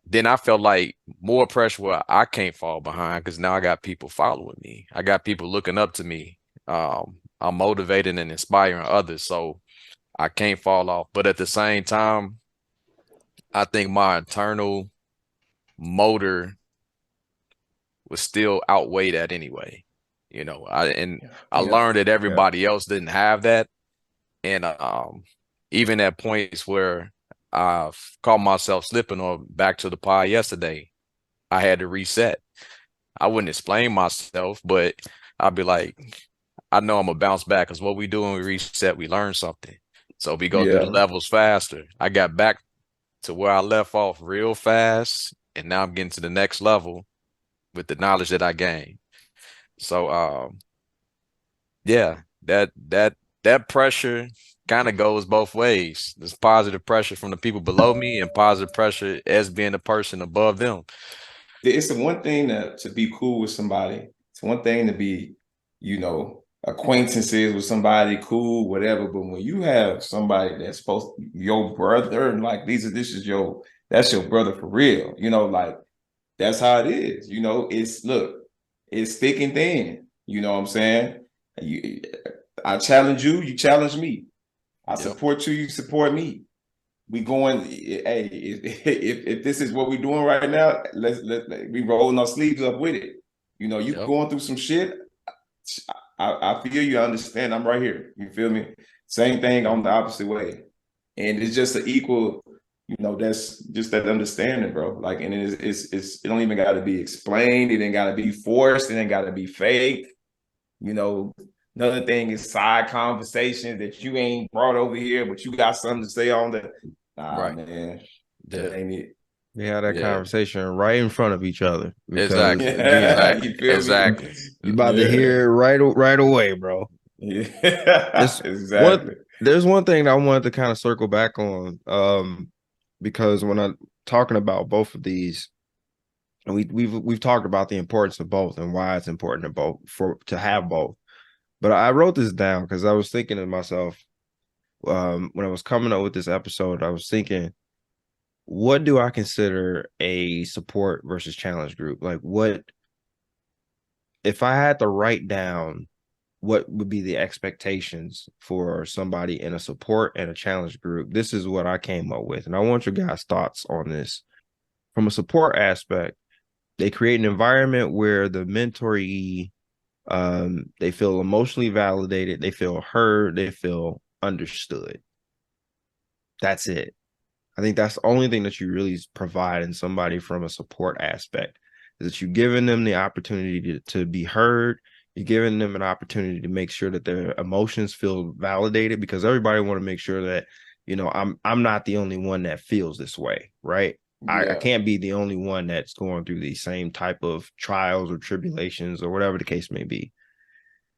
then I felt like more pressure where I can't fall behind because now I got people following me. I got people looking up to me. I'm motivating and inspiring others, so I can't fall off. But at the same time, I think my internal motor would still outweigh that anyway. I Yeah, learned that yeah, everybody else didn't have that. And even at points where I've caught myself slipping or back to the pod yesterday, I had to reset. I wouldn't explain myself, but I'd be like, I know I'm gonna bounce back because what we do when we reset, we learn something. So we go through the Yeah. levels faster. I got back to where I left off real fast, and now I'm getting to the next level with the knowledge that I gained. So yeah, that pressure kind of goes both ways. There's positive pressure from the people below me and positive pressure as being the person above them. It's the one thing to be cool with somebody. It's one thing to be, acquaintances with somebody, cool, whatever. But when you have somebody that's supposed to be your brother, like that's your brother for real. Like that's how it is. It's thick and thin. You know what I'm saying? I challenge you, you challenge me. I Yep, support you, you support me. We going, hey, if this is what we're doing right now, we rolling our sleeves up with it. You yep, going through some shit. I feel you. I understand. I'm right here. You feel me? Same thing on the opposite way, and it's just an equal. That's just that understanding, bro. Like, and it don't even got to be explained. It ain't got to be forced. It ain't got to be fake. You know, Another thing is side conversations that you ain't brought over here, but you got something to say on the. Nah, right. man, that Yeah, ain't it. We had that yeah, conversation right in front of each other because exactly, again, Yeah, exactly, you feel me? exactly. you about to Yeah, hear it right away, bro. yeah, It's one exactly. There's one thing that I wanted to kind of circle back on, because when I'm talking about both of these, and we've talked about the importance of both and why it's important to have both. But I wrote this down because I was thinking to myself, when I was coming up with this episode, I was thinking, what do I consider a support versus challenge group? Like, what if I had to write down what would be the expectations for somebody in a support and a challenge group? This is what I came up with, and I want your guys' thoughts on this. From a support aspect, they create an environment where the mentoree, they feel emotionally validated, they feel heard, they feel understood. That's it. I think that's the only thing that you really provide in somebody from a support aspect, is that you're giving them the opportunity to be heard. You're giving them an opportunity to make sure that their emotions feel validated, because everybody want to make sure that, I'm not the only one that feels this way, right? I Yeah. can't be the only one that's going through these same type of trials or tribulations or whatever the case may be.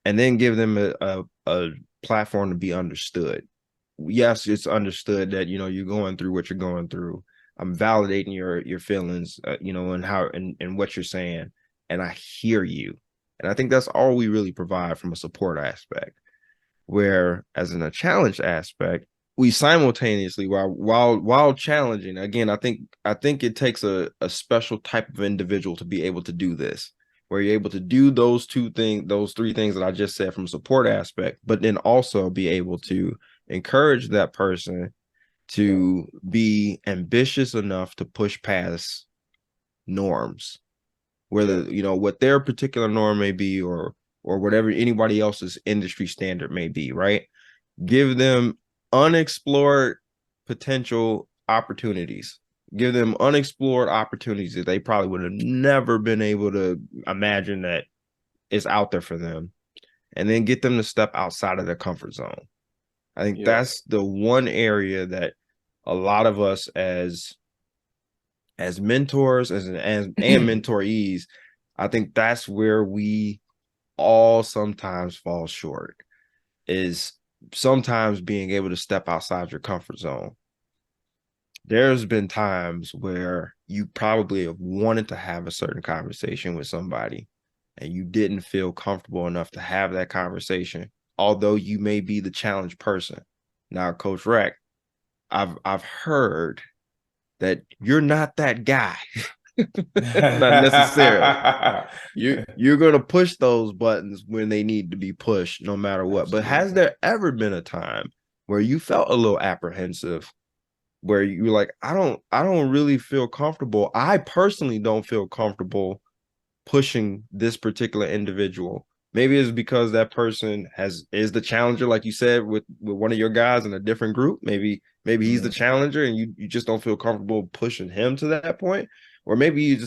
And then give them a platform to be understood. Yes, it's understood that you're going through what you're going through. I'm validating your feelings, and how and what you're saying, and I hear you. And I think that's all we really provide from a support aspect. Where, as in a challenge aspect, we simultaneously, while challenging, again, I think it takes a special type of individual to be able to do this, where you're able to do those three things that I just said from a support aspect, but then also be able to encourage that person Yeah. to be ambitious enough to push past norms, Yeah. whether what their particular norm may be, or whatever anybody else's industry standard may be, right? Give them unexplored potential opportunities. Give them unexplored opportunities that they probably would have never been able to imagine that is out there for them. And then get them to step outside of their comfort zone. I think Yeah. that's the one area that a lot of us as mentors, and mentorees, I think that's where we all sometimes fall short, is sometimes being able to step outside your comfort zone. There's been times where you probably have wanted to have a certain conversation with somebody and you didn't feel comfortable enough to have that conversation, although you may be the challenged person. Now, Coach Rec, I've heard that you're not that guy. Not necessarily. You're gonna push those buttons when they need to be pushed, no matter what. But has Absolutely. there ever been a time where you felt a little apprehensive, where you're like, I don't really feel comfortable. I personally don't feel comfortable pushing this particular individual. Maybe it's because that person is the challenger, like you said, with one of your guys in a different group. Maybe he's the Mhm. challenger and you just don't feel comfortable pushing him to that point. Or maybe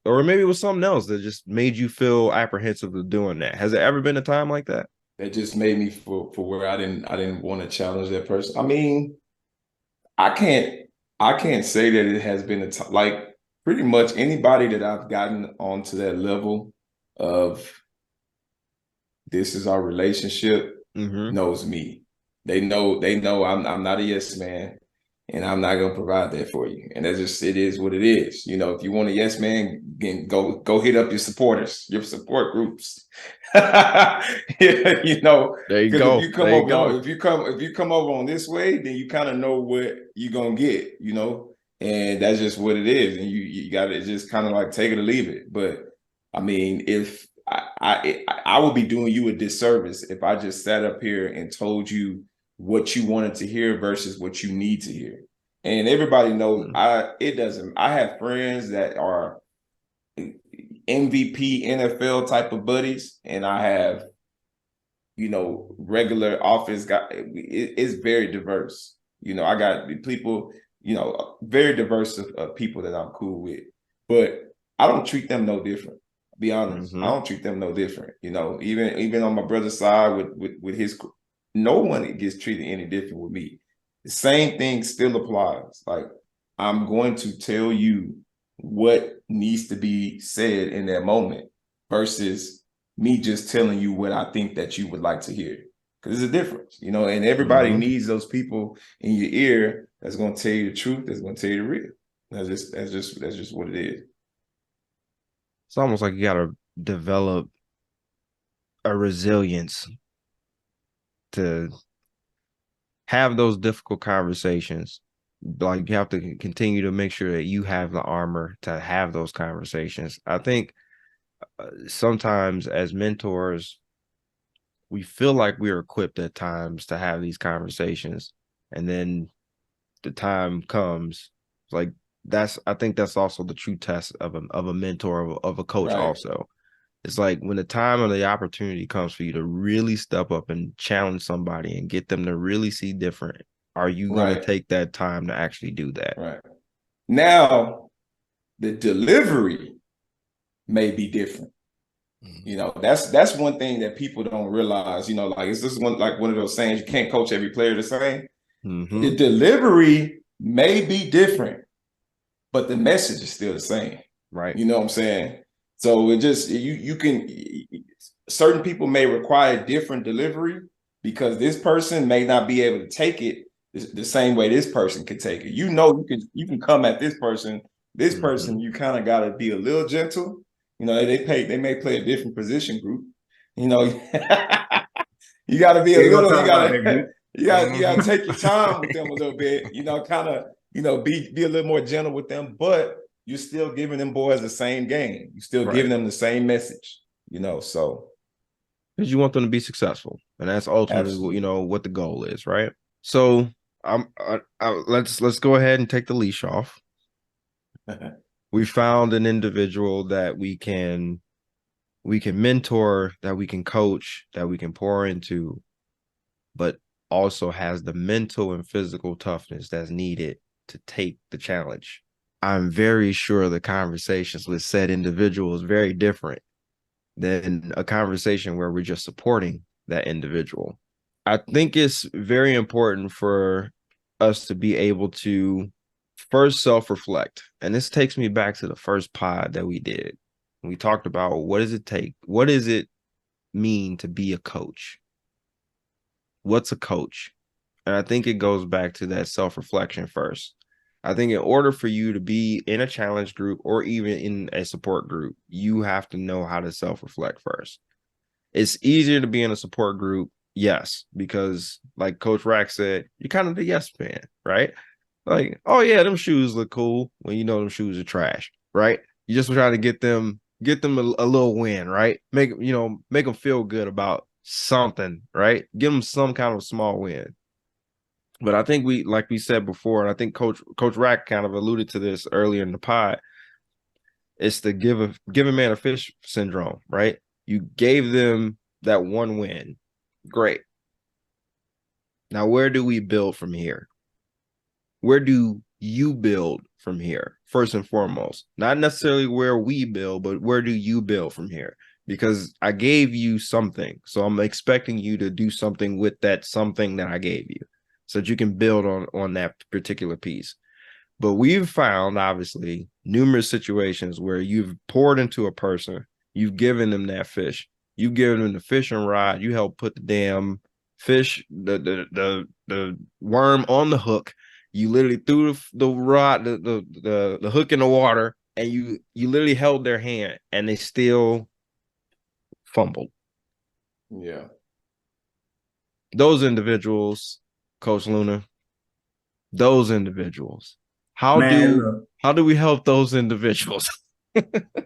or maybe it was something else that just made you feel apprehensive of doing that. Has there ever been a time like that? That just made me for where I didn't want to challenge that person. I mean, I can't I can't say that it has been a time, like pretty much anybody that I've gotten onto that level of this is our relationship Mm-hmm. knows me. They know I'm not a yes man and I'm not gonna provide that for you. And that's just it is what it is. You know, if you want a yes man, then go hit up your supporters, your support groups. Yeah, you know, There you because if go. you come There you over go. on if you come over on this way, then you kind of know what you're gonna get, you know, and that's just what it is. And you gotta just kind of like take it or leave it. But I mean, if I would be doing you a disservice if I just sat up here and told you what you wanted to hear versus what you need to hear. And everybody knows it doesn't. I have friends that are MVP NFL type of buddies, and I have regular office guy. It's very diverse. I got people, very diverse of people that I'm cool with, but I don't treat them no different. Be honest, I Mm-hmm. don't treat them no different. Even on my brother's side with his, no one gets treated any different with me. The same thing still applies. Like I'm going to tell you what needs to be said in that moment versus me just telling you what I think that you would like to hear. because there's a difference, you know, and everybody Mhm. needs those people in your ear that's going to tell you the truth, that's going to tell you the real. That's just what it is. It's almost like you got to develop a resilience to have those difficult conversations. Like you have to continue to make sure that you have the armor to have those conversations. I think sometimes as mentors, we feel like we're equipped at times to have these conversations, and then the time comes, like I think that's also the true test of a mentor, of a coach. Right. Also, it's like when the time or the opportunity comes for you to really step up and challenge somebody and get them to really see different, are you going to Right. take that time to actually do that? Right. Now, the delivery may be different. You know, that's one thing that people don't realize. You know, like it's just one of those sayings: you can't coach every player the same. Mm-hmm. The delivery may be different, but the message is still the same. Right. You know what I'm saying? So it just you can, certain people may require different delivery because this person may not be able to take it the same way this person could take it. You know, you can come at this person. This Mm-hmm. person, you kind of got to be a little gentle. You know, they may play a different position group. You know, you got to be a Yeah, we're gonna little. talk about that, Group. You got to take your time with them a little bit. You know, kind of be a little more gentle with them, but you're still giving them boys the same game. You're still Right. giving them the same message. You know, so because you want them to be successful, and that's ultimately absolutely. what the goal is, right? So let's go ahead and take the leash off. We found an individual that we can mentor, that we can coach, that we can pour into, but also has the mental and physical toughness that's needed to take the challenge. I'm very sure the conversations with said individual is very different than a conversation where we're just supporting that individual. I think it's very important for us to be able to first self-reflect. And this takes me back to the first pod that we did. We talked about what does it take? What does it mean to be a coach? What's a coach? And I think it goes back to that self-reflection first. I think in order for you to be in a challenge group or even in a support group, you have to know how to self-reflect first. It's easier to be in a support group, yes, because like Coach Rack said, you're kind of the yes man, right? Like, oh yeah, them shoes look cool when you know them shoes are trash, right? You just try to get them a little win, right? Make them feel good about something, right? Give them some kind of small win. But I think like we said before, and I think Coach Rack kind of alluded to this earlier in the pod. It's the give a man a fish syndrome, right? You gave them that one win. Great. Now, where do we build from here? Where do you build from here? First and foremost, not necessarily where we build, but where do you build from here? Because I gave you something. So I'm expecting you to do something with that something that I gave you so that you can build on that particular piece. But we've found, obviously, numerous situations where you've poured into a person, you've given them that fish, you've given them the fishing rod, you help put the damn fish, the worm on the hook. You literally threw the rod, the hook in the water, and you literally held their hand, and they still fumbled. Yeah. Those individuals, Coach Luna, those individuals. How do we help those individuals?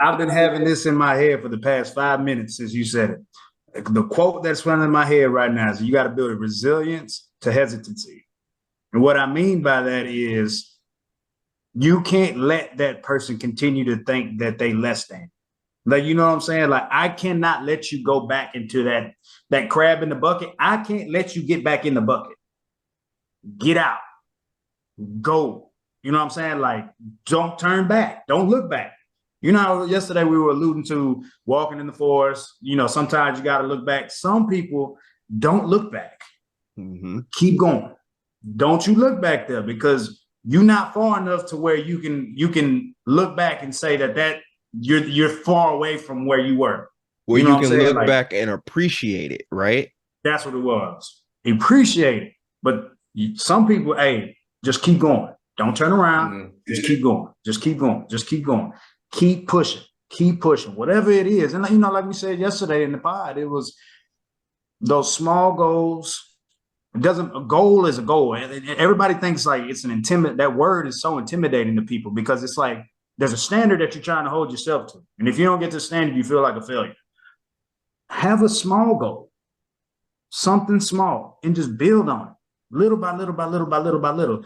I've been having this in my head for the past 5 minutes since you said it. The quote that's running in my head right now is you got to build a resilience to hesitancy. And what I mean by that is you can't let that person continue to think that they less than. Like, you know what I'm saying? Like, I cannot let you go back into that crab in the bucket. I can't let you get back in the bucket. Get out. Go. You know what I'm saying? Like, don't turn back. Don't look back. You know, yesterday we were alluding to walking in the forest. You know, sometimes you got to look back. Some people don't look back. Mm-hmm. Keep going. Don't you look back there because you're not far enough to where you can look back and say that you're far away from where you were. Well, You know you what I'm can saying? look Like, back and appreciate it, right? That's what it was. Appreciate it. But some people, hey, just keep going. Don't turn around. Mhm. Just keep going. Just keep going. Just keep going. Keep pushing. Keep pushing. Whatever it is. And you know, like we said yesterday in the pod, it was those small goals. It doesn't, a goal is a goal. And everybody thinks like it's that word is so intimidating to people because it's like there's a standard that you're trying to hold yourself to. And if you don't get to the standard, you feel like a failure. Have a small goal, something small, and just build on it little by little by little by little by little.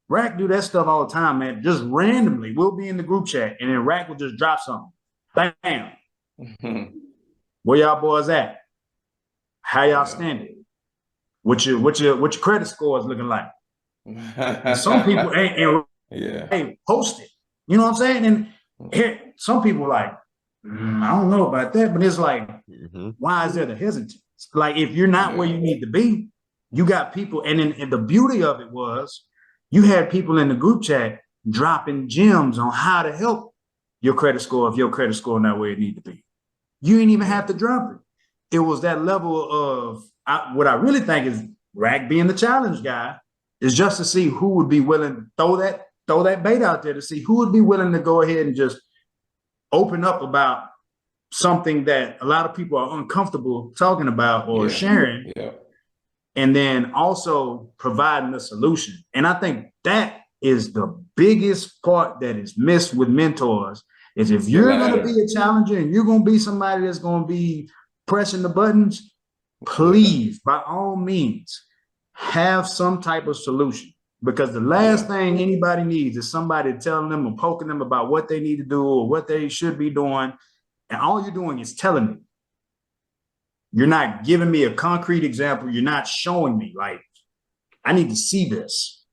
Rack do that stuff all the time, man. Just randomly, we'll be in the group chat, and then Rack will just drop something. Bam. Where y'all boys at? How y'all standing? What your credit score is looking like? And some people ain't hey, post it. You know what I'm saying? And here, some people like, I don't know about that, but it's like, why is there the hesitance? Like, if you're not where you need to be, you got people, and then the beauty of it was you had people in the group chat dropping gems on how to help your credit score if your credit score not where it need to be. You didn't even have to drop it. It was that level of what I really think is Rack being the challenge guy is just to see who would be willing to throw that bait out there to see who would be willing to go ahead and just open up about something that a lot of people are uncomfortable talking about or sharing. And then also providing a solution. And I think that is the biggest part that is missed with mentors is if you're going to be a challenger and you're going to be somebody that's going to be pressing the buttons, please, by all means, have some type of solution. Because the last thing anybody needs is somebody telling them or poking them about what they need to do or what they should be doing. And all you're doing is telling me. You're not giving me a concrete example. You're not showing me. Like, I need to see this.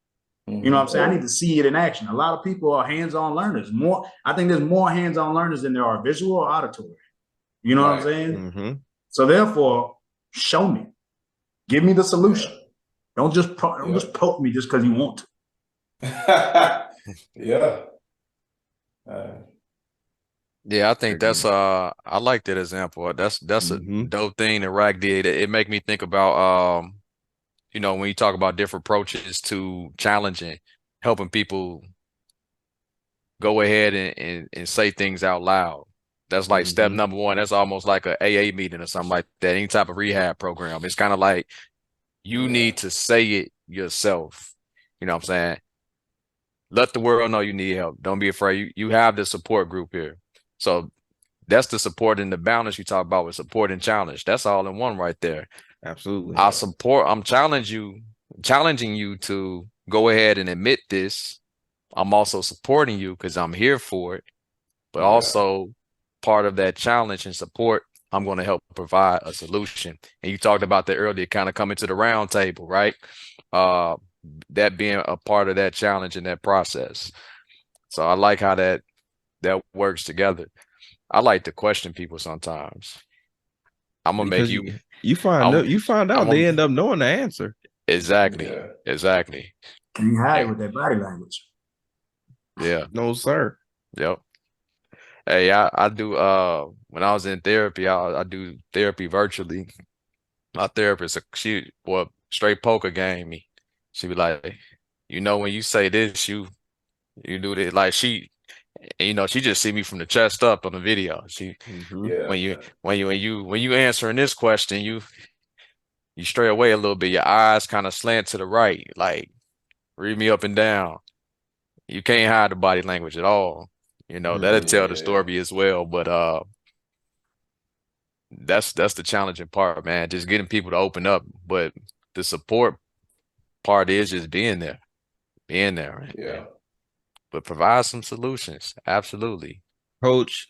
You know what I'm saying? I need to see it in action. A lot of people are hands-on learners. I think there's more hands-on learners than there are visual or auditory. You know what I'm saying? So therefore, show me. Give me the solution. Don't just poke me just because you want to. Yeah, I think that's I like that example. That's a dope thing that Rack did. It make me think about you know, when you talk about different approaches to challenging, helping people go ahead and say things out loud. That's like step number one. That's almost like a AA meeting or something like that. Any type of rehab program. It's kind of like you need to say it yourself. You know what I'm saying? Let the world know you need help. Don't be afraid. You have the support group here. So that's the support and the balance you talk about with support and challenge. That's all in one right there. Absolutely. I'm challenging you to go ahead and admit this. I'm also supporting you because I'm here for it. But also part of that challenge and support, I'm going to help provide a solution. And you talked about that earlier, kind of coming to the round table, right? That being a part of that challenge and that process. So I like how that works together. I like to question people sometimes. I'm gonna because make you find out they end up knowing the answer. Exactly. Can you hide with that body language? Yeah. No, sir. Yep. Hey, I do when I was in therapy, I do therapy virtually. My therapist, she straight poker game me. She be like, you know, when you say this, you do this. Like she just see me from the chest up on the video. When you answering this question, you stray away a little bit. Your eyes kind of slant to the right, like read me up and down. You can't hide the body language at all. You know, that'll tell the story as well. But that's the challenging part, man. Just getting people to open up. But the support part is just being there. Man. But provide some solutions. Absolutely. Coach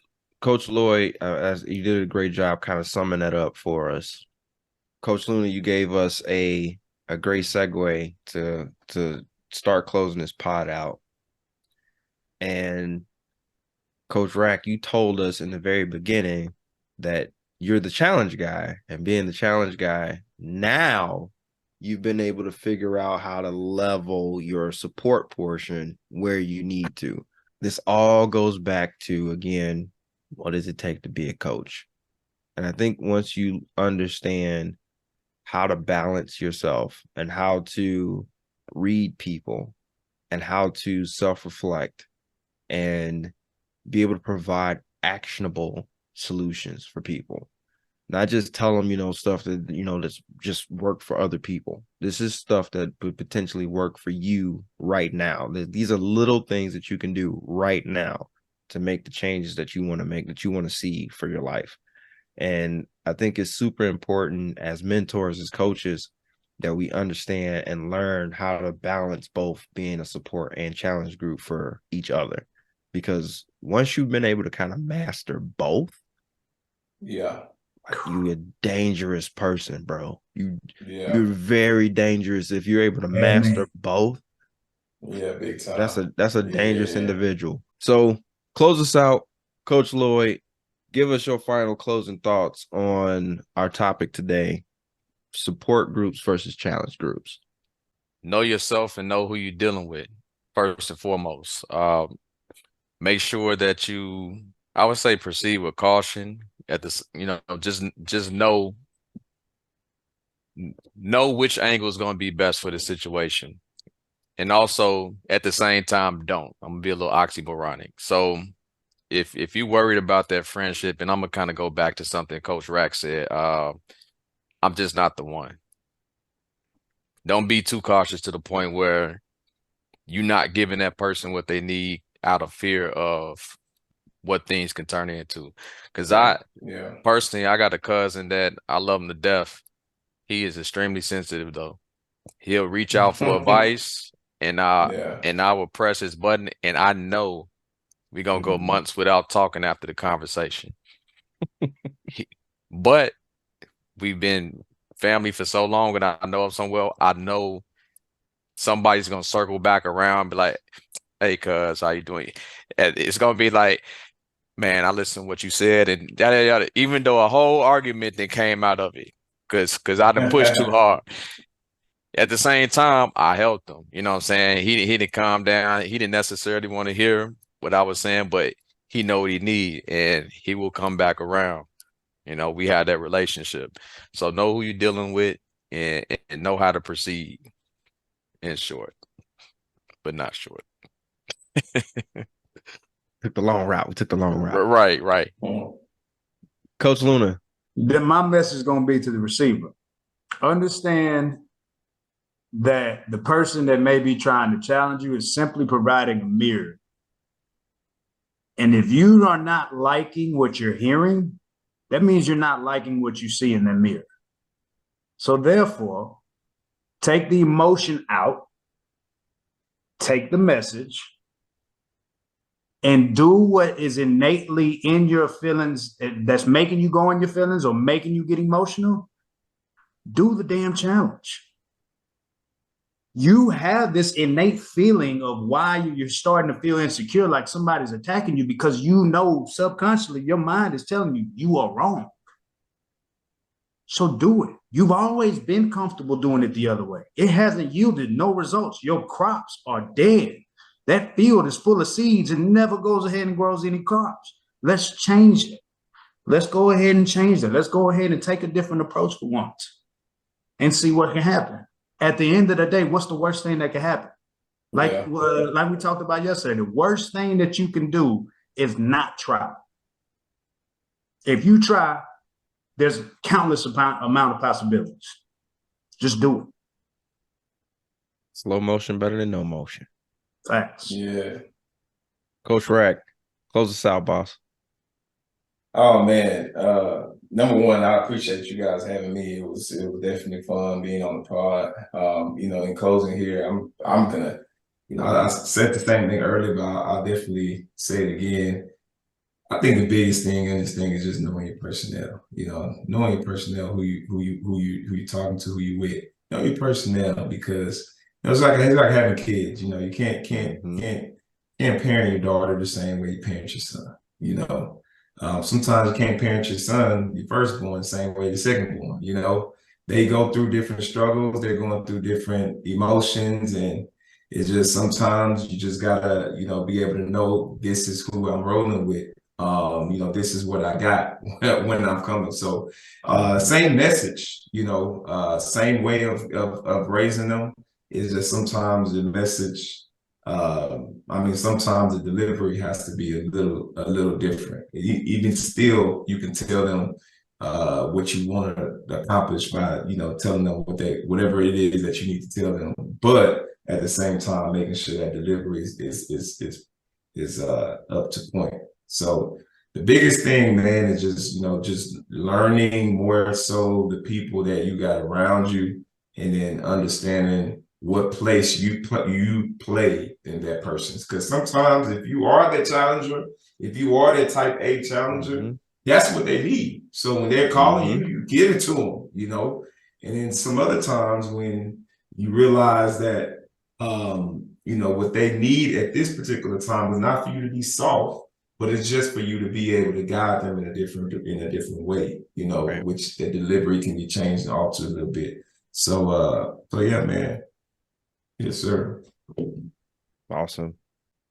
Lloyd, as you did a great job kind of summing that up for us. Coach Luna, you gave us a great segue to start closing this pod out. And Coach Rack, you told us in the very beginning that you're the challenge guy, and being the challenge guy, now you've been able to figure out how to level your support portion where you need to. This all goes back to, again, what does it take to be a coach? And I think once you understand how to balance yourself and how to read people and how to self-reflect and be able to provide actionable solutions for people. Not just tell them, stuff that, that's just work for other people. This is stuff that would potentially work for you right now. These are little things that you can do right now to make the changes that you want to make, that you want to see for your life. And I think it's super important as mentors, as coaches, that we understand and learn how to balance both being a support and challenge group for each other. Because once you've been able to kind of master both, yeah, like, you a dangerous person, bro. You're very dangerous if you're able to master both. Yeah, big time. That's a dangerous individual. So close us out, Coach Lloyd. Give us your final closing thoughts on our topic today: support groups versus challenge groups. Know yourself and know who you're dealing with first and foremost. Make sure that you, I would say, proceed with caution. At this, just know which angle is going to be best for the situation, and also at the same time, don't. I'm gonna be a little oxymoronic. So if you're worried about that friendship, and I'm gonna kind of go back to something Coach Rack said, I'm just not the one. Don't be too cautious to the point where you're not giving that person what they need out of fear of what things can turn into. Because personally, I got a cousin that I love him to death. He is extremely sensitive though. He'll reach out for advice, and I will press his button, and I know we're gonna go months without talking after the conversation. But we've been family for so long, and I know him so well. I know somebody's gonna circle back around and be like, "Hey, cuz, how you doing?" And it's gonna be like, "Man, I listened to what you said," and yada yada. Even though a whole argument that came out of it, because I done pushed too hard. At the same time, I helped him. You know what I'm saying? He didn't calm down. He didn't necessarily want to hear what I was saying, but he know what he need, and he will come back around. We had that relationship. So know who you're dealing with, and know how to proceed, in short, but not short. Took the long route. We took the long route. Right. Coach Luna. Then my message is going to be to the receiver. Understand that the person that may be trying to challenge you is simply providing a mirror. And if you are not liking what you're hearing, that means you're not liking what you see in the mirror. So therefore, take the emotion out, take the message, and do what is innately in your feelings that's making you go in your feelings or making you get emotional. Do the damn challenge. You have this innate feeling of why you're starting to feel insecure, like somebody's attacking you, because subconsciously your mind is telling you you are wrong. So do it. You've always been comfortable doing it the other way. It hasn't yielded no results. Your crops are dead. That field is full of seeds and never goes ahead and grows any crops. Let's change it. Let's go ahead and change it. Let's go ahead and take a different approach for once and see what can happen. At the end of the day, what's the worst thing that can happen? Like we talked about yesterday, the worst thing that you can do is not try. If you try, there's countless amount of possibilities. Just do it. Slow motion better than no motion. Facts. Yeah. Coach Rack, close us out, boss. Oh man. Number one, I appreciate you guys having me. It was definitely fun being on the pod. In closing here, I'm gonna, I said the same thing earlier, but I'll definitely say it again. I think the biggest thing in this thing is just knowing your personnel. Knowing your personnel, who you talking to, who you with. Know your personnel, because it's like having kids. You can't parent your daughter the same way you parent your son. Sometimes you can't parent your son, your firstborn, the same way the secondborn. They go through different struggles. They're going through different emotions, and it's just sometimes you just gotta be able to know this is who I'm rolling with. This is what I got when I'm coming. So same message, same way of raising them is just sometimes the message. Sometimes the delivery has to be a little different. Even still, you can tell them what you want to accomplish by, telling them whatever it is that you need to tell them. But at the same time, making sure that delivery is up to point. So the biggest thing, man, is just learning more so the people that you got around you, and then understanding what place you play in that person's. Because sometimes if you are the challenger, if you are that type A challenger, that's what they need. So when they're calling you, you give it to them, And then some other times when you realize that what they need at this particular time is not for you to be soft, but it's just for you to be able to guide them in a different way, Right. which the delivery can be changed and altered a little bit. So yeah, man. Yes, sir. Awesome.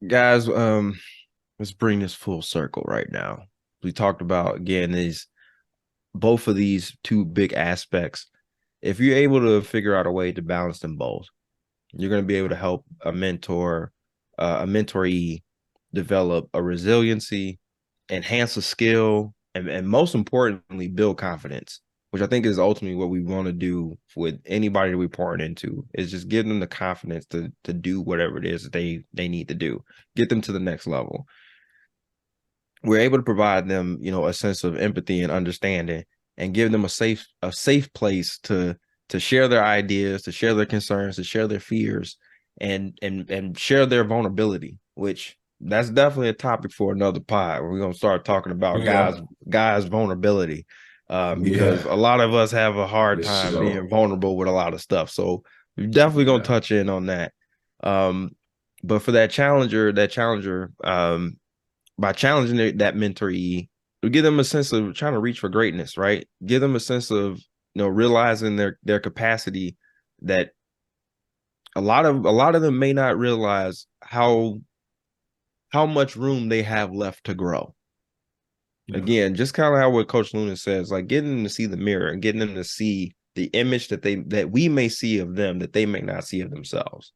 Guys, let's bring this full circle right now. We talked about, again, both of these two big aspects. If you're able to figure out a way to balance them both, you're going to be able to help a mentoree develop a resiliency, enhance a skill, and most importantly, build confidence, which I think is ultimately what we want to do with anybody that we pour it into, is just give them the confidence to do whatever it is that they need to do, get them to the next level. We're able to provide them, a sense of empathy and understanding, and give them a safe place to share their ideas, to share their concerns, to share their fears, and share their vulnerability, which that's definitely a topic for another pod where we're going to start talking about guys vulnerability, because a lot of us have a hard time being vulnerable with a lot of stuff. So we're definitely going to touch in on that. But for that challenger, by challenging that mentoree, we give them a sense of trying to reach for greatness, right? Give them a sense of, realizing their capacity, that a lot of them may not realize how much room they have left to grow. Yeah. Again, just kind of how what Coach Luna says, like getting them to see the mirror and getting them to see the image that we may see of them that they may not see of themselves.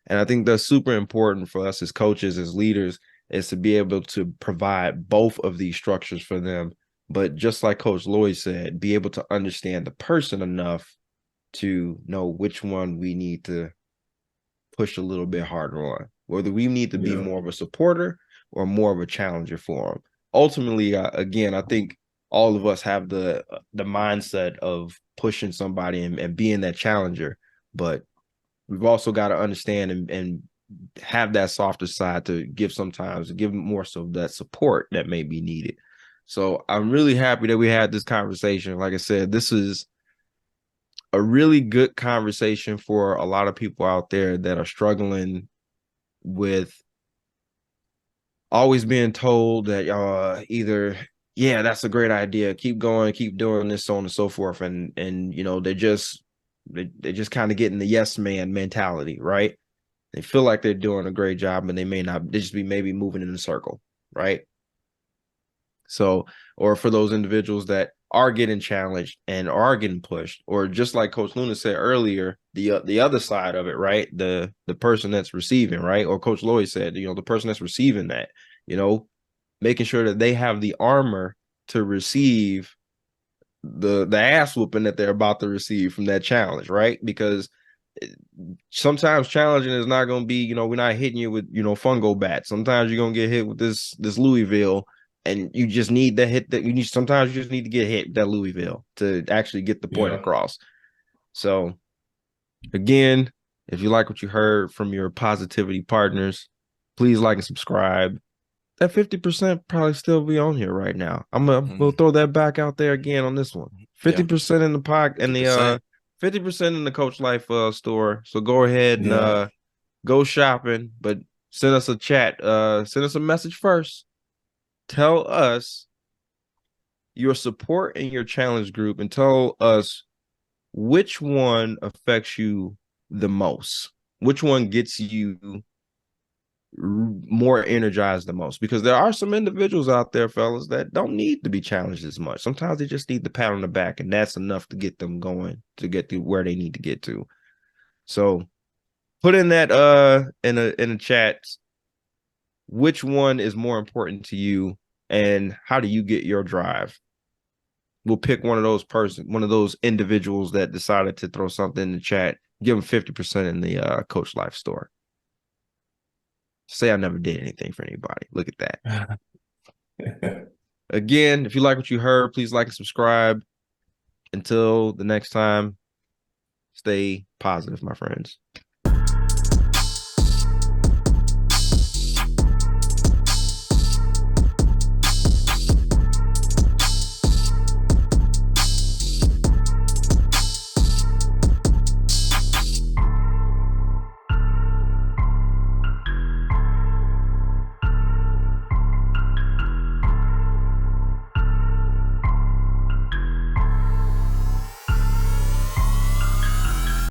And I think that's super important for us as coaches, as leaders, is to be able to provide both of these structures for them. But just like Coach Lloyd said, be able to understand the person enough to know which one we need to push a little bit harder on, whether we need to be more of a supporter or more of a challenger for them. Ultimately, again, I think all of us have the mindset of pushing somebody and being that challenger, but we've also got to understand and have that softer side to give more so that support that may be needed. So I'm really happy that we had this conversation. Like I said, this is a really good conversation for a lot of people out there that are struggling with always being told that either, yeah, that's a great idea, keep going, keep doing this, so on and so forth, and they just kind of getting the yes man mentality, right? They feel like they're doing a great job, and they may not. They just be maybe moving in a circle, right? So, or for those individuals that are getting challenged and are getting pushed, or just like Coach Luna said earlier, the other side of it, right? The person that's receiving, right? Or Coach Lloyd said, the person that's receiving that, making sure that they have the armor to receive the ass whooping that they're about to receive from that challenge, right? Because sometimes challenging is not going to be, we're not hitting you with, fungo bats. Sometimes you're going to get hit with this Louisville, and you just need that hit that sometimes you just need to get hit with that Louisville to actually get the point across. So again, if you like what you heard from your positivity partners, please like and subscribe. That 50% probably still be on here right now. We'll throw that back out there again on this one. 50% in the pod and the 50% in the Coach Life store. So go ahead and go shopping, but send us a chat. Send us a message first. Tell us your support in your challenge group, and tell us which one affects you the most. Which one gets you more energized the most, because there are some individuals out there, fellas, that don't need to be challenged as much. Sometimes they just need the pat on the back, and that's enough to get them going, to get to where they need to get to. So put in that in a chat, which one is more important to you, and how do you get your drive? We'll pick one of those individuals that decided to throw something in the chat, give them 50% in the Coach Life store. Say I never did anything for anybody. Look at that. Again, if you like what you heard, please like and subscribe. Until the next time, stay positive, my friends.